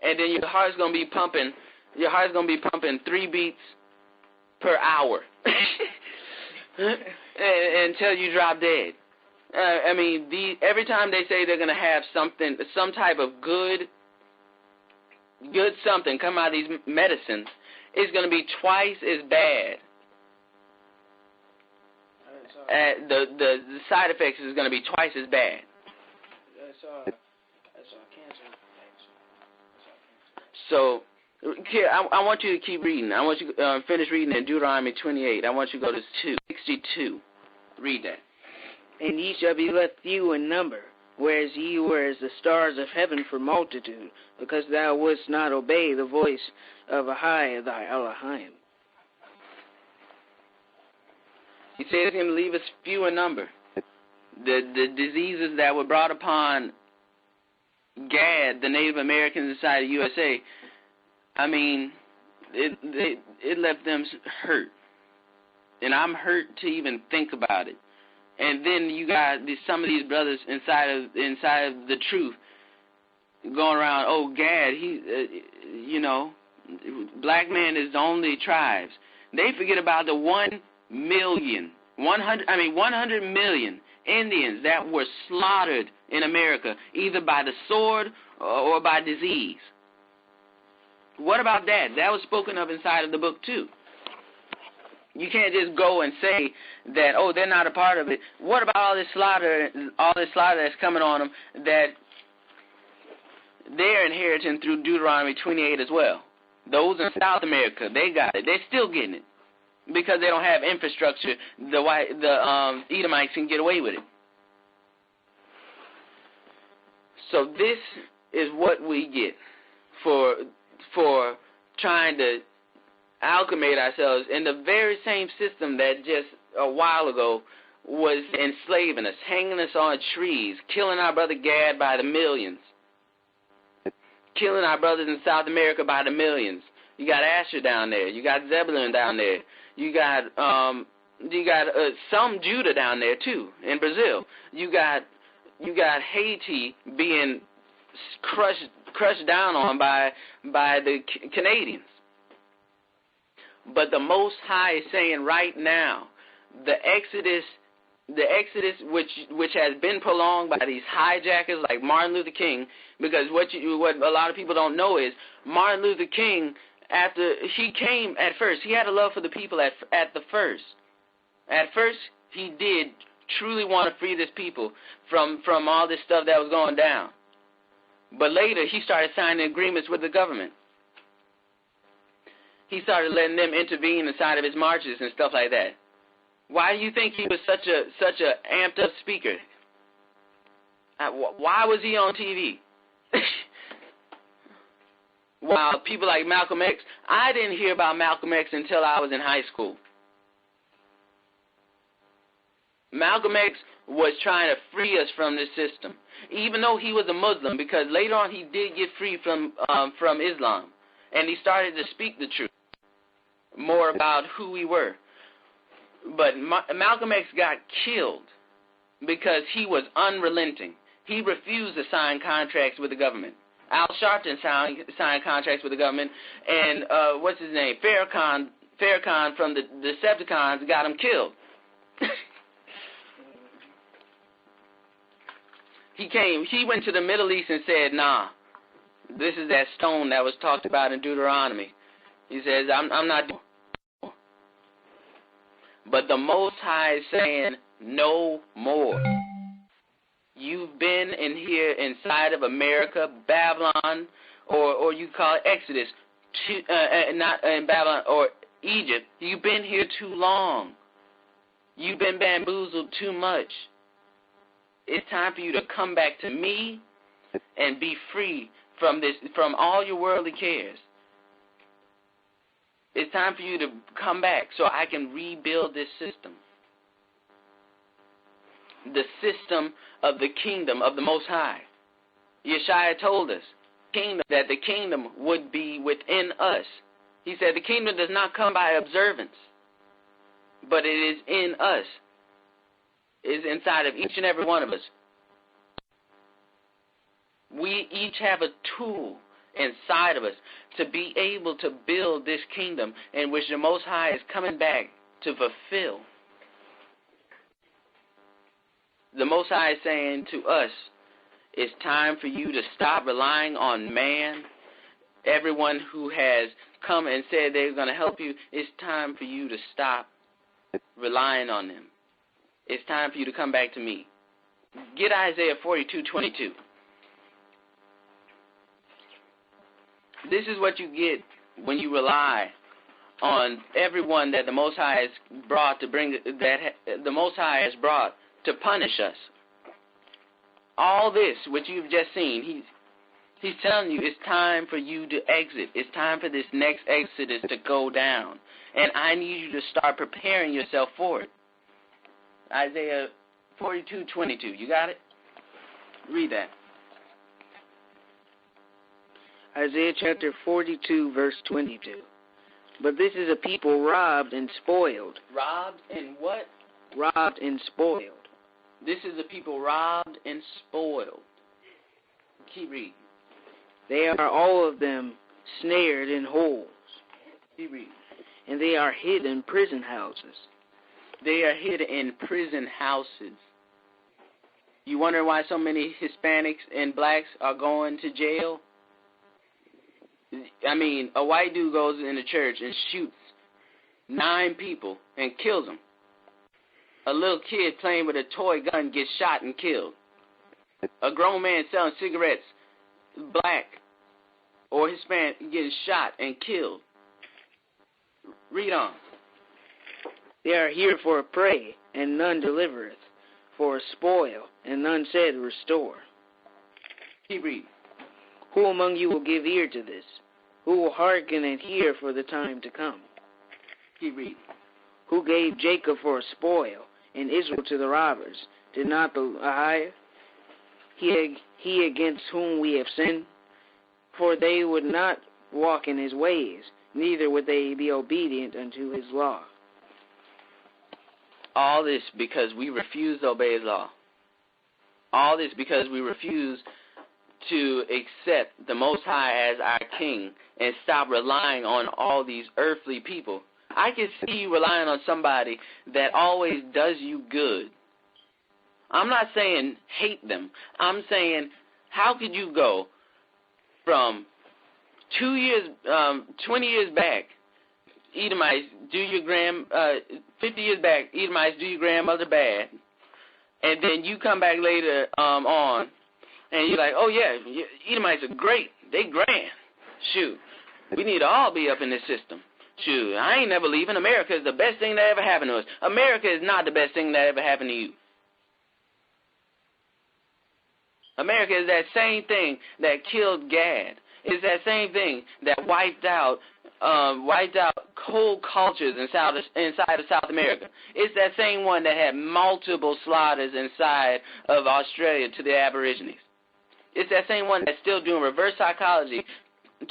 And then your heart's going to be pumping. Your heart's going to be pumping 3 beats per hour until you drop dead. Every time they say they're going to have some type of good something come out of these medicines, it's going to be twice as bad. The side effects is going to be twice as bad. So, I want you to keep reading. I want you to finish reading in Deuteronomy 28. I want you to go to 62. Read that. And ye shall be left few in number, whereas ye were as the stars of heaven for multitude, because thou wouldst not obey the voice of Ahai thy Elohim. He says he's going to leave us few in number. The diseases that were brought upon Gad, the Native Americans inside the USA, it left them hurt. And I'm hurt to even think about it. And then you got some of these brothers inside of the truth going around, oh, Gad, black man is the only tribes. They forget about the 100 million Indians that were slaughtered in America, either by the sword or by disease. What about that? That was spoken of inside of the book, too. You can't just go and say that, oh, they're not a part of it. What about all this slaughter that's coming on them that they're inheriting through Deuteronomy 28 as well? Those in South America, they got it. They're still getting it because they don't have infrastructure. The Edomites can get away with it. So this is what we get for trying to acclimate ourselves in the very same system that just a while ago was enslaving us, hanging us on trees, killing our brother Gad by the millions, killing our brothers in South America by the millions. You got Asher down there. You got Zebulun down there. You got some Judah down there too in Brazil. You got Haiti being crushed down on by the Canadians. But the Most High is saying right now, the Exodus, which has been prolonged by these hijackers like Martin Luther King, because what a lot of people don't know is Martin Luther King, after he came at first, he had a love for the people at the first. At first, he did truly want to free this people from all this stuff that was going down. But later, he started signing agreements with the government. He started letting them intervene inside of his marches and stuff like that. Why do you think he was such a amped up speaker? Why was he on TV? While people like Malcolm X, I didn't hear about Malcolm X until I was in high school. Malcolm X was trying to free us from this system, even though he was a Muslim, because later on he did get free from Islam, and he started to speak the truth, more about who we were. But Malcolm X got killed because he was unrelenting. He refused to sign contracts with the government. Al Sharpton signed contracts with the government, and what's his name? Farrakhan from the Decepticons got him killed. He went to the Middle East and said, nah, this is that stone that was talked about in Deuteronomy. He says, I'm not doing it. But the Most High is saying, no more. You've been in here inside of America, Babylon, or you call it Exodus, not in Babylon or Egypt. You've been here too long. You've been bamboozled too much. It's time for you to come back to me and be free from all your worldly cares. It's time for you to come back so I can rebuild this system. The system of the kingdom of the Most High. Yeshua told us that the kingdom would be within us. He said the kingdom does not come by observance, but it is in us. It is inside of each and every one of us. We each have a tool inside of us to be able to build this kingdom in which the Most High is coming back to fulfill. The Most High is saying to us, it's time for you to stop relying on man. Everyone who has come and said they're going to help you, it's time for you to stop relying on them. It's time for you to come back to me. Get Isaiah 42:22. This is what you get when you rely on everyone that the Most High has brought to bring, that the Most High has brought to punish us. All this, which you've just seen, he's telling you it's time for you to exit. It's time for this next exodus to go down. And I need you to start preparing yourself for it. Isaiah 42:22. You got it? Read that. Isaiah chapter 42, verse 22. But this is a people robbed and spoiled. Robbed and what? Robbed and spoiled. This is a people robbed and spoiled. Keep reading. They are all of them snared in holes. Keep reading. And they are hid in prison houses. They are hid in prison houses. You wonder why so many Hispanics and blacks are going to jail? I mean, a white dude goes in the church and shoots 9 people and kills them. A little kid playing with a toy gun gets shot and killed. A grown man selling cigarettes, black or Hispanic, getting shot and killed. Read on. They are here for a prey, and none delivereth, for a spoil, and none said restore. Keep reading. Who among you will give ear to this? Who will hearken and hear for the time to come? Keep reading. Who gave Jacob for a spoil, and Israel to the robbers? Did not the higher? He against whom we have sinned? For they would not walk in his ways, neither would they be obedient unto his law. All this because we refuse to obey his law. All this because we refuse to accept the Most High as our King and stop relying on all these earthly people. I can see you relying on somebody that always does you good. I'm not saying hate them. I'm saying, how could you go from 20 years back, Edomites do your 50 years back, Edomites do your grandmother bad, and then you come back later on, and you're like, oh yeah, Edomites are great, they grand. Shoot, we need to all be up in this system. Shoot, I ain't never leaving. America is the best thing that ever happened to us. America is not the best thing that ever happened to you. America is that same thing that killed Gad, It's that same thing that wiped out whole cultures inside of South America. It's that same one that had multiple slaughters inside of Australia to the Aborigines. It's that same one that's still doing reverse psychology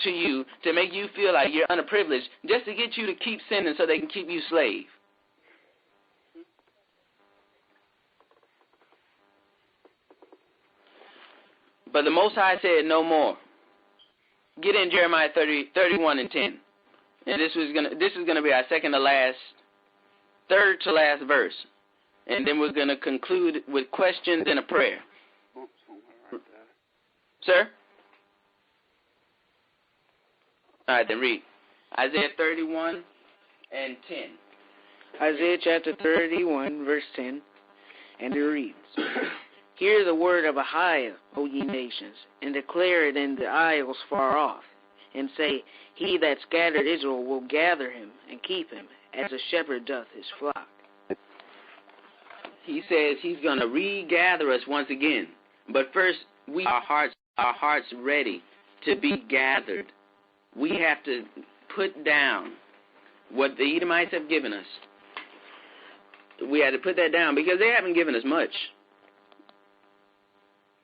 to you to make you feel like you're underprivileged just to get you to keep sinning so they can keep you slave. But the Most High said no more. Get in Jeremiah 31 and 10. And this is gonna be our third to last verse. And then we're gonna conclude with questions and a prayer. Sir? All right, then read. Isaiah 31 and 10. Isaiah chapter 31, verse 10, and it reads, Hear the word of Ahiah, O ye nations, and declare it in the isles far off, and say, He that scattered Israel will gather him and keep him, as a shepherd doth his flock. He says he's going to regather us once again. But first, our hearts ready to be gathered. We have to put down what the Edomites have given us. We had to put that down because they haven't given us much.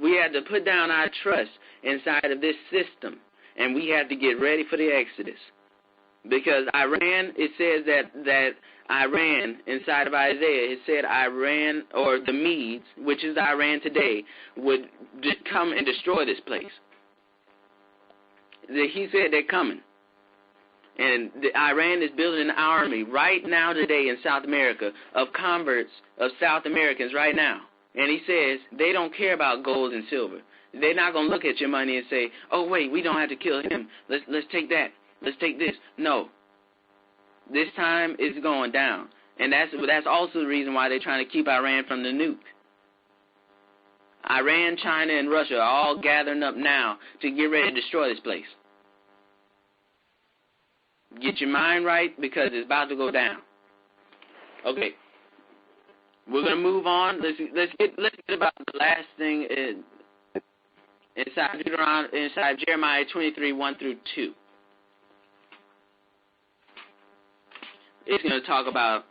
We had to put down our trust inside of this system, and we had to get ready for the Exodus. Because Iran, it says that Iran, inside of Isaiah, it said Iran, or the Medes, which is Iran today, would come and destroy this place. He said they're coming. And Iran is building an army right now today in South America of converts of South Americans right now. And he says they don't care about gold and silver. They're not going to look at your money and say, oh, wait, we don't have to kill him. Let's take that. Let's take this. No. This time it's going down. And that's also the reason why they're trying to keep Iran from the nuke. Iran, China, and Russia are all gathering up now to get ready to destroy this place. Get your mind right because it's about to go down. Okay. We're going to move on. Let's get about the last thing inside Jeremiah 23, 1 through 2. It's going to talk about,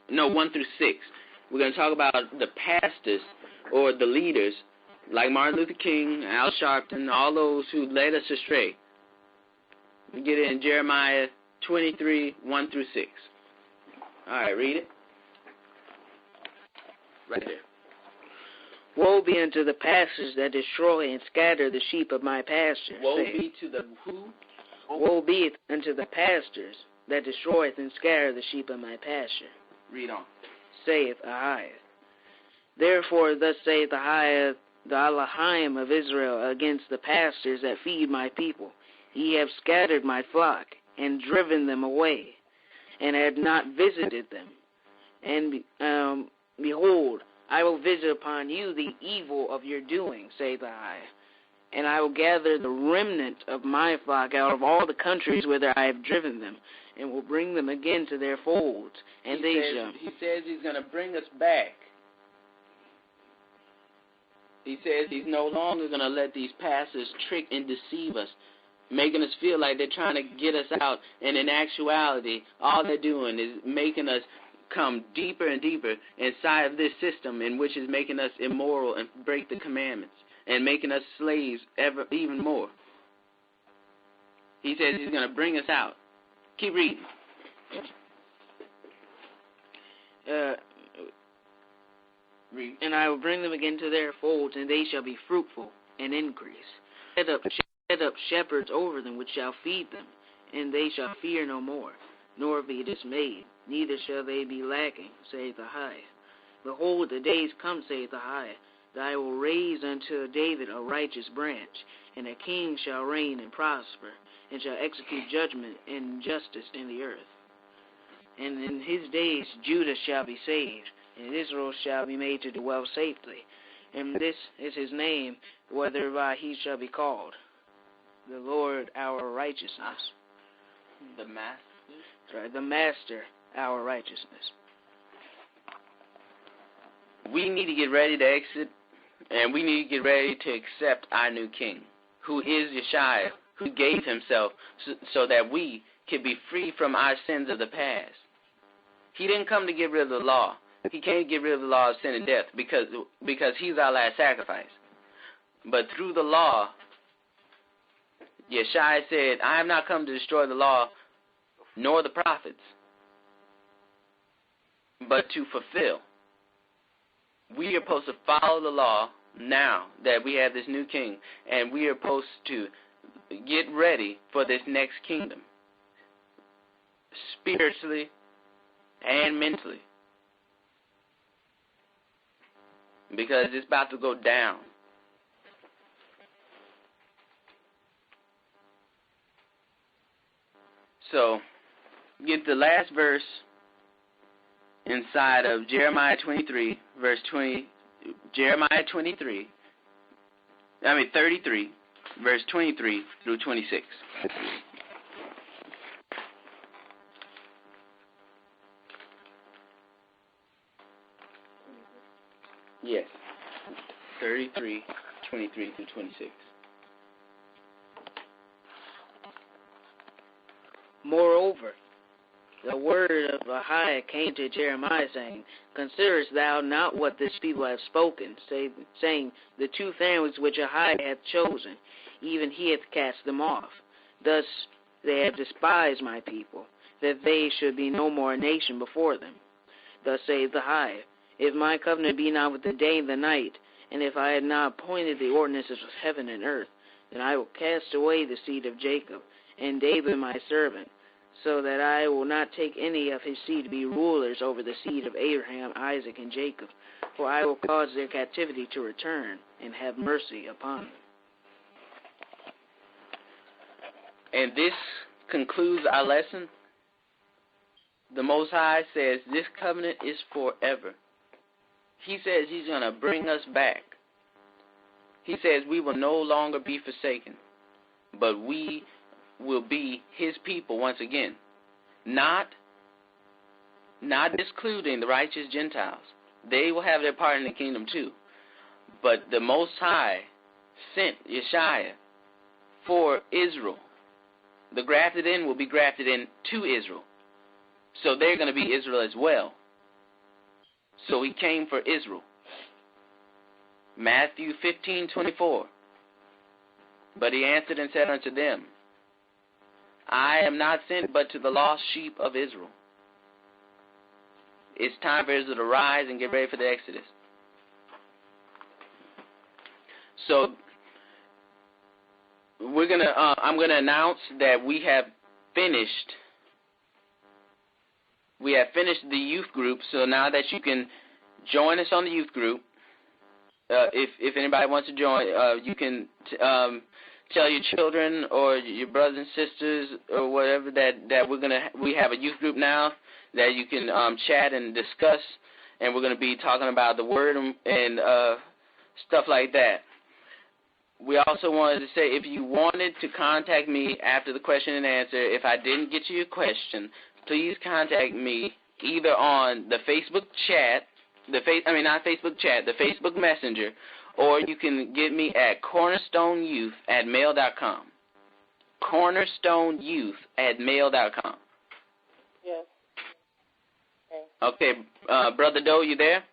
1 through 6. We're going to talk about the pastors or the leaders like Martin Luther King, Al Sharpton, all those who led us astray. We get it in Jeremiah 23, 1 through 6. All right, read it. Right there. Woe be unto the pastors that destroy and scatter the sheep of my pasture. Woe be to the who? Woe be unto the pastors that destroyeth and scatter the sheep of my pasture. Read on. Saith Ahiah. Therefore thus saith Ahiah, the Elohim of Israel, against the pastors that feed my people. Ye have scattered my flock, and driven them away, and have not visited them. And behold, I will visit upon you the evil of your doing, saith Ahiah. And I will gather the remnant of my flock out of all the countries whither I have driven them, and will bring them again to their folds. And He says he's going to bring us back. He says he's no longer going to let these pastors trick and deceive us, making us feel like they're trying to get us out. And in actuality, all they're doing is making us come deeper and deeper inside of this system in which is making us immoral and break the commandments and making us slaves even more. He says he's going to bring us out. Keep reading. Read. And I will bring them again to their folds, and they shall be fruitful and increase. Set up shepherds over them, which shall feed them, and they shall fear no more, nor be dismayed, neither shall they be lacking, saith Ahiah. Behold, the days come, saith Ahiah, that I will raise unto David a righteous branch, and a king shall reign and prosper, and shall execute judgment and justice in the earth. And in his days Judah shall be saved, and Israel shall be made to dwell safely. And this is his name, whereby he shall be called, the Lord our righteousness. The Master? That's right, the Master our righteousness. We need to get ready to exit, and we need to get ready to accept our new king, who is Yeshua, who gave himself so that we could be free from our sins of the past. He didn't come to get rid of the law. He can't get rid of the law of sin and death because he's our last sacrifice. But through the law, Yeshua said, I have not come to destroy the law nor the prophets, but to fulfill. We are supposed to follow the law now that we have this new king, and we are supposed to get ready for this next kingdom, spiritually and mentally, because it's about to go down. So, get the last verse inside of Jeremiah 33, verse 20. Jeremiah 33, verse 23 through 26. Yes, 33, 23 through 26. Moreover, the word of Ahijah came to Jeremiah, saying, Considerest thou not what this people have spoken, saying, The two families which Ahijah hath chosen, even he hath cast them off. Thus they have despised my people, that they should be no more a nation before them. Thus saith Ahijah, If my covenant be not with the day and the night, and if I had not appointed the ordinances of heaven and earth, then I will cast away the seed of Jacob, and David my servant, so that I will not take any of his seed to be rulers over the seed of Abraham, Isaac, and Jacob, for I will cause their captivity to return, and have mercy upon them. And this concludes our lesson. The Most High says this covenant is forever. He says he's going to bring us back. He says we will no longer be forsaken, but we will be his people once again. Not excluding the righteous Gentiles. They will have their part in the kingdom too. But the Most High sent Yeshua for Israel. The grafted in will be grafted in to Israel. So they're going to be Israel as well. So he came for Israel. Matthew 15:24. But he answered and said unto them, I am not sent but to the lost sheep of Israel. It's time for Israel to rise and get ready for the Exodus. So I'm gonna announce that we have finished the youth group. So now that you can join us on the youth group, if anybody wants to join, you can tell your children or your brothers and sisters or whatever that we have a youth group now that you can chat and discuss, and we're gonna be talking about the word and stuff like that. We also wanted to say, if you wanted to contact me after the question and answer, if I didn't get to your question, please contact me either on the Facebook chat, the Facebook Messenger, or you can get me at cornerstoneyouth@mail.com. cornerstoneyouth@mail.com. Yes. Okay, Brother Doe, you there?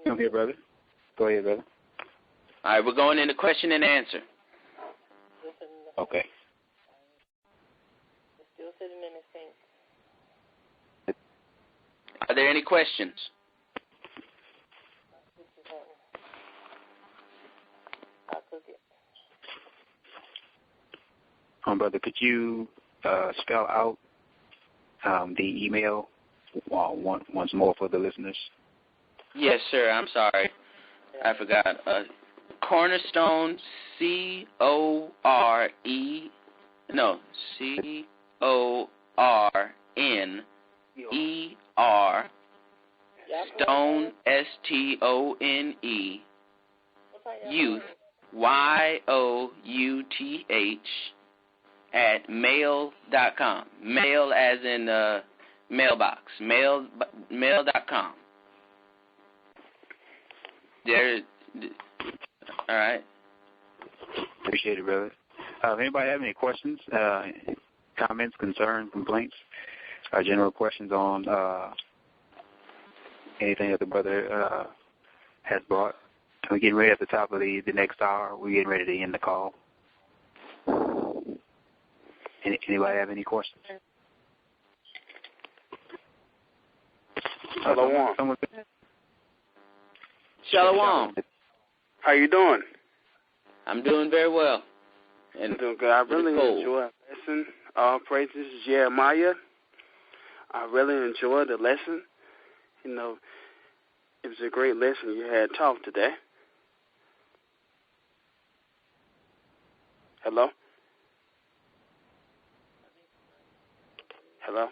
I'm here, brother. Go ahead, brother. All right, we're going into question and answer. Okay. Still sitting in the sink. Are there any questions? I'll cook it. Brother, could you spell out the email once more for the listeners? Yes, sir. I'm sorry. I forgot. Cornerstone, CORNER, Stone, STONE, youth, YOUTH, @mail.com. Mail as in mailbox. Mail.com. There. All right. Appreciate it, brother. If anybody have any questions, comments, concerns, complaints, or general questions on anything that the brother has brought, we're getting ready at the top of the next hour. We're getting ready to end the call. Anybody have any questions? Shalom. Shalom. How you doing? I'm doing very well. And I'm doing good. I really enjoyed the lesson. All praises Jeremiah. I really enjoyed the lesson. You know, it was a great lesson you had taught today. Hello? Hello?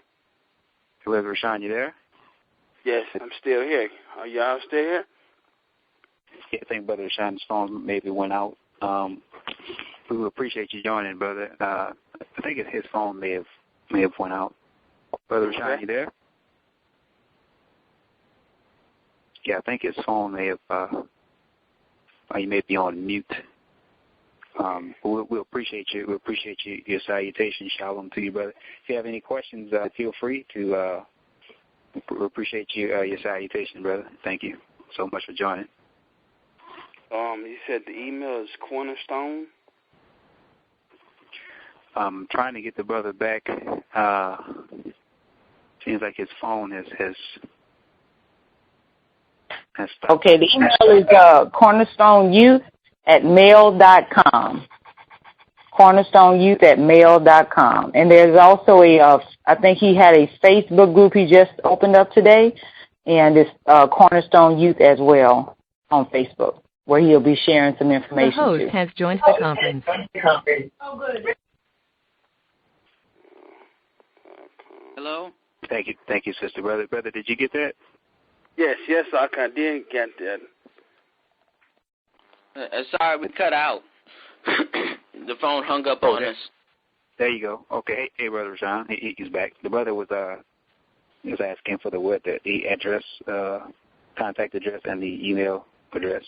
Brother Rashawn, you there? Yes, I'm still here. Are y'all still here? Yeah, I think Brother Rashawn's phone maybe went out. We would appreciate you joining, brother. I think his phone may have went out. Brother Rashawn, you there? Yeah, I think his phone may have. You may be on mute. We'll appreciate you. We appreciate your salutation. Shalom to you, brother. If you have any questions, feel free to. We appreciate your salutation, brother. Thank you so much for joining. You said the email is Cornerstone. I'm trying to get the brother back. Seems like his phone has stopped. Okay, the email is cornerstoneyouth@mail.com. cornerstoneyouth@mail.com. And there's also I think he had a Facebook group he just opened up today, and it's Cornerstone Youth as well on Facebook, where he'll be sharing some information. The host has joined the conference. Oh, good. Hello? Thank you, sister. Brother, did you get that? Yes, I did get that. Sorry, we cut out. The phone hung up on us. There you go. Okay, hey, Brother Rashawn, he's back. The brother was asking for the address, contact address, and the email address.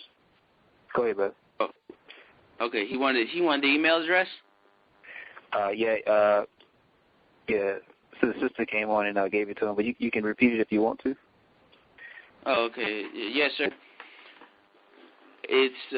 Go ahead, brother. Oh. Okay, he wanted the email address. Yeah. So the sister came on and gave it to him, but you can repeat it if you want to. Oh, okay. Yes, sir. It's @,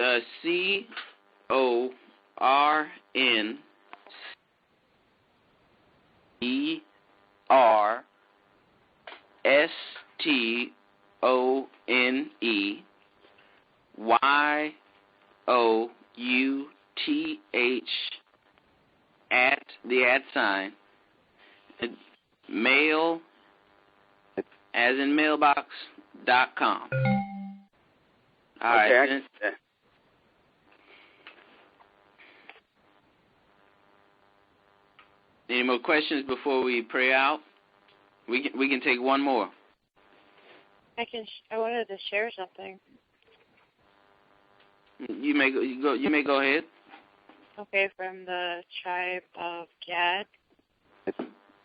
mail, as in mailbox.com. All right. Okay, Any more questions before we pray out? We can take one more. I wanted to share something. You may go ahead. Okay, from the tribe of Gad.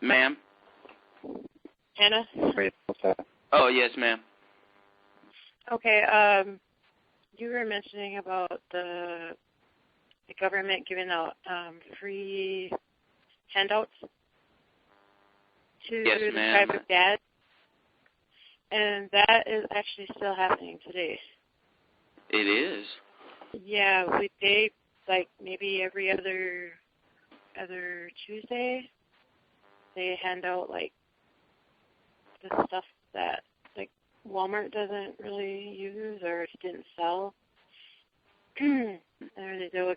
Ma'am. Hannah. Oh yes, ma'am. Okay. You were mentioning about the government giving out free handouts to yes, the ma'am. tribe of Gad, and that is actually still happening today. It is. Yeah, they like maybe every other Tuesday they hand out like the stuff that like Walmart doesn't really use or didn't sell. Or they do.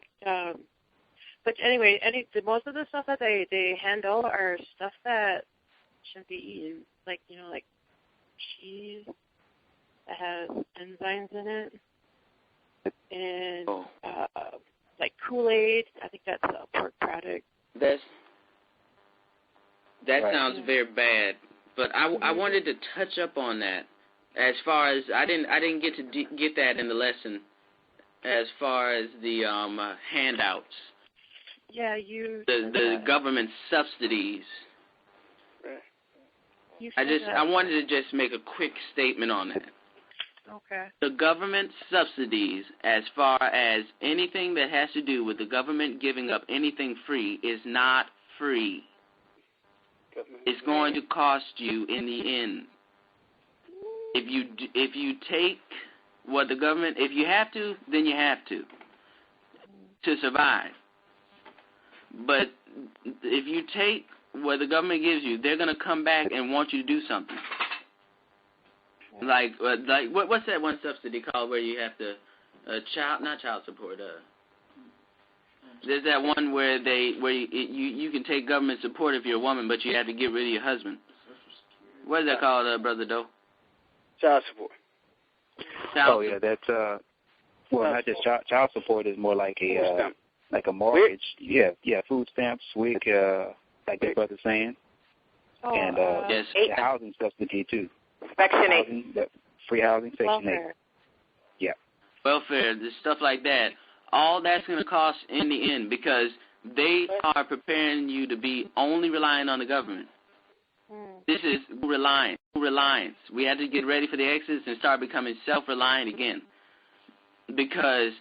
But anyway, most of the stuff that they hand out are stuff that shouldn't be eaten, like like cheese that has enzymes in it, and like Kool-Aid. I think that's a pork product. That Right. sounds very bad. But I wanted to touch up on that. As far as I didn't get to get that in the lesson. As far as the handouts. Yeah, the government subsidies. You I wanted to just make a quick statement on that. Okay. The government subsidies, as far as anything that has to do with the government giving up anything free, is not free. It's going to cost you in the end. If you take what the government, if you have to, then you have to survive. But if you take what the government gives you, they're going to come back and want you to do something. Like what's that one subsidy called where you have to not child support. There's that one where you can take government support if you're a woman, but you have to get rid of your husband. What is that called, Brother Doe? Child support. Yeah, that's not just child support. Is more like a mortgage. Yeah, food stamps, WIC, like that brother's saying, and yes, housing subsidy too. Section 8. Free housing, Section Welfare. 8. Yeah. Welfare, stuff like that. All that's going to cost in the end because they are preparing you to be only relying on the government. This is reliance. We have to get ready for the exits and start becoming self-reliant again. Because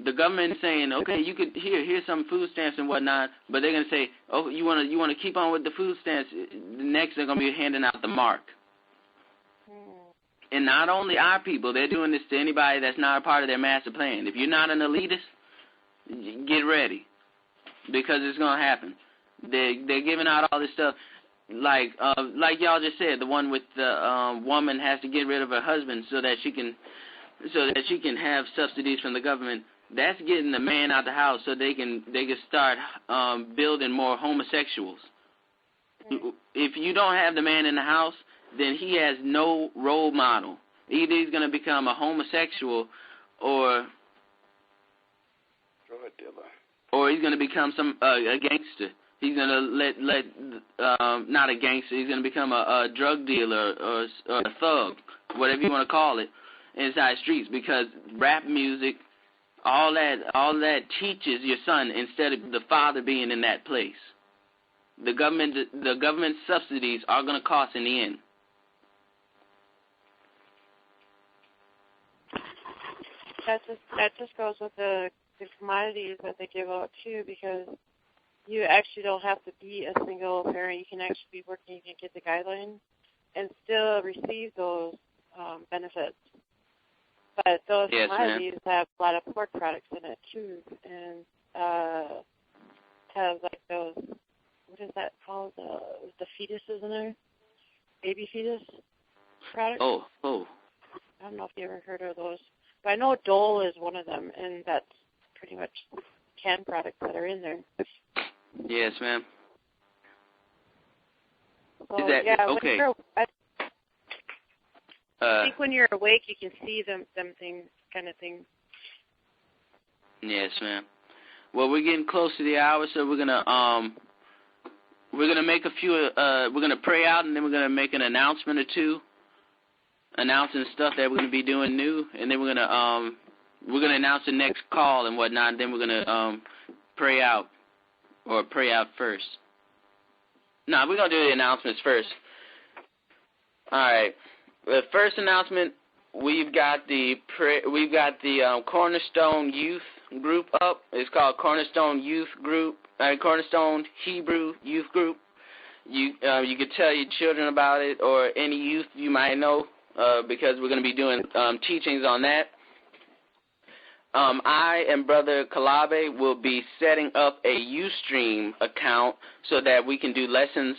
the government is saying, okay, you could here's some food stamps and whatnot, but they're going to say, oh, you want to keep on with the food stamps. Next, they're going to be handing out the mark. And not only our people, they're doing this to anybody that's not a part of their master plan. If you're not an elitist, get ready, because it's going to happen. They're giving out all this stuff, like y'all just said, the one with the woman has to get rid of her husband so that she can have subsidies from the government. That's getting the man out the house so they can start building more homosexuals. If you don't have the man in the house, then he has no role model. Either he's going to become a homosexual or drug dealer. Or he's going to become a gangster. He's going to not a gangster, he's going to become a drug dealer or a thug, whatever you want to call it, inside streets, because rap music, all that teaches your son instead of the father being in that place. The government subsidies are going to cost in the end. That just goes with the commodities that they give out too, because you actually don't have to be a single parent. You can actually be working. You can get the guidelines and still receive those benefits. But those commodities have a lot of pork products in it too, and have like those, what is that called? The fetuses in there, baby fetus products. Oh. I don't know if you ever heard of those. But I know Dole is one of them, and that's pretty much canned products that are in there. Yes, ma'am. So, is that okay? I think when you're awake, you can see them things, kind of things. Yes, ma'am. Well, we're getting close to the hour, so we're gonna make a few. We're gonna pray out, and then we're gonna make an announcement or two, announcing stuff that we're gonna be doing new, and then we're gonna announce the next call and whatnot. And then we're gonna pray out first. No, we're gonna do the announcements first. All right. The first announcement, we've got the Cornerstone Youth Group up. It's called Cornerstone Youth Group, Cornerstone Hebrew Youth Group. You could tell your children about it, or any youth you might know, because we're going to be doing teachings on that. I and Brother Kalabe will be setting up a Ustream account so that we can do lessons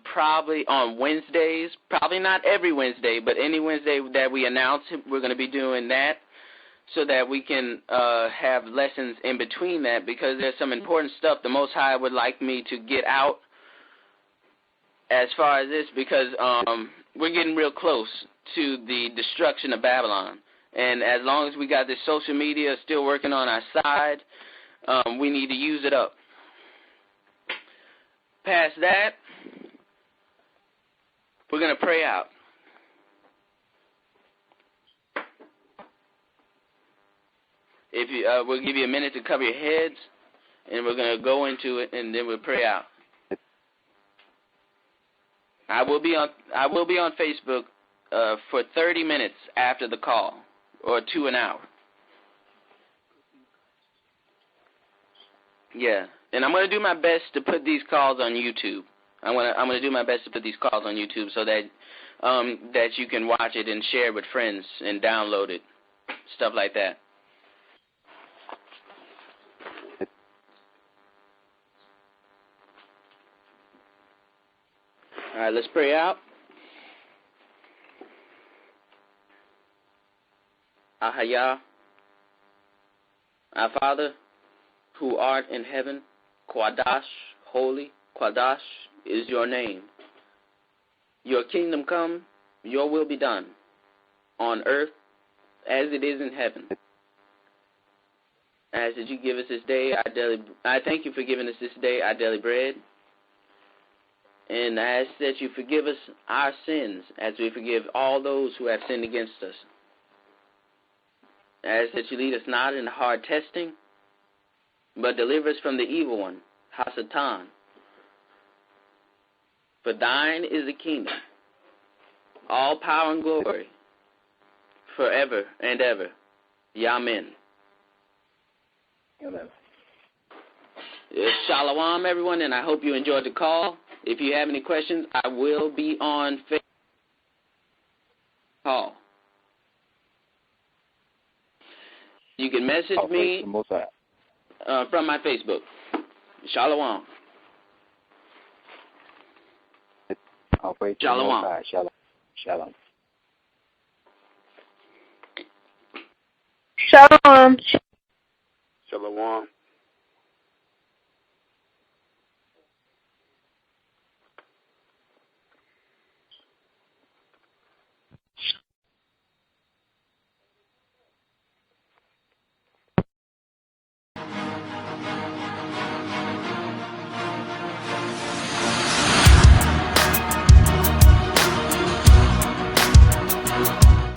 probably on Wednesdays. Probably not every Wednesday, but any Wednesday that we announce, we're going to be doing that so that we can have lessons in between that, because there's some important stuff the Most High would like me to get out as far as this, because we're getting real close to the destruction of Babylon. And as long as we got this social media still working on our side, we need to use it up. Past that, we're going to pray out. We'll give you a minute to cover your heads, and we're going to go into it, and then we'll pray out. I will be on Facebook for 30 minutes after the call. or 2 an hour. Yeah, and I'm gonna do my best to put these calls on YouTube. I'm gonna do my best to put these calls on YouTube so that that you can watch it and share with friends and download it, stuff like that. All right, let's pray out. Ahaya, our Father, who art in heaven, Quadash, holy, Quadash is your name. Your kingdom come, your will be done, on earth as it is in heaven. As that you give us this day our daily, I thank you for giving us this day our daily bread. And I ask that you forgive us our sins as we forgive all those who have sinned against us. I ask that you lead us not into hard testing, but deliver us from the evil one, Hasatan. For thine is the kingdom, all power and glory, forever and ever. Amen. Amen. Shalom, everyone, and I hope you enjoyed the call. If you have any questions, I will be on Facebook call. You can message me from my Facebook. Shalom. Shalom. Shalom. Shalom. Shalom. Shalom.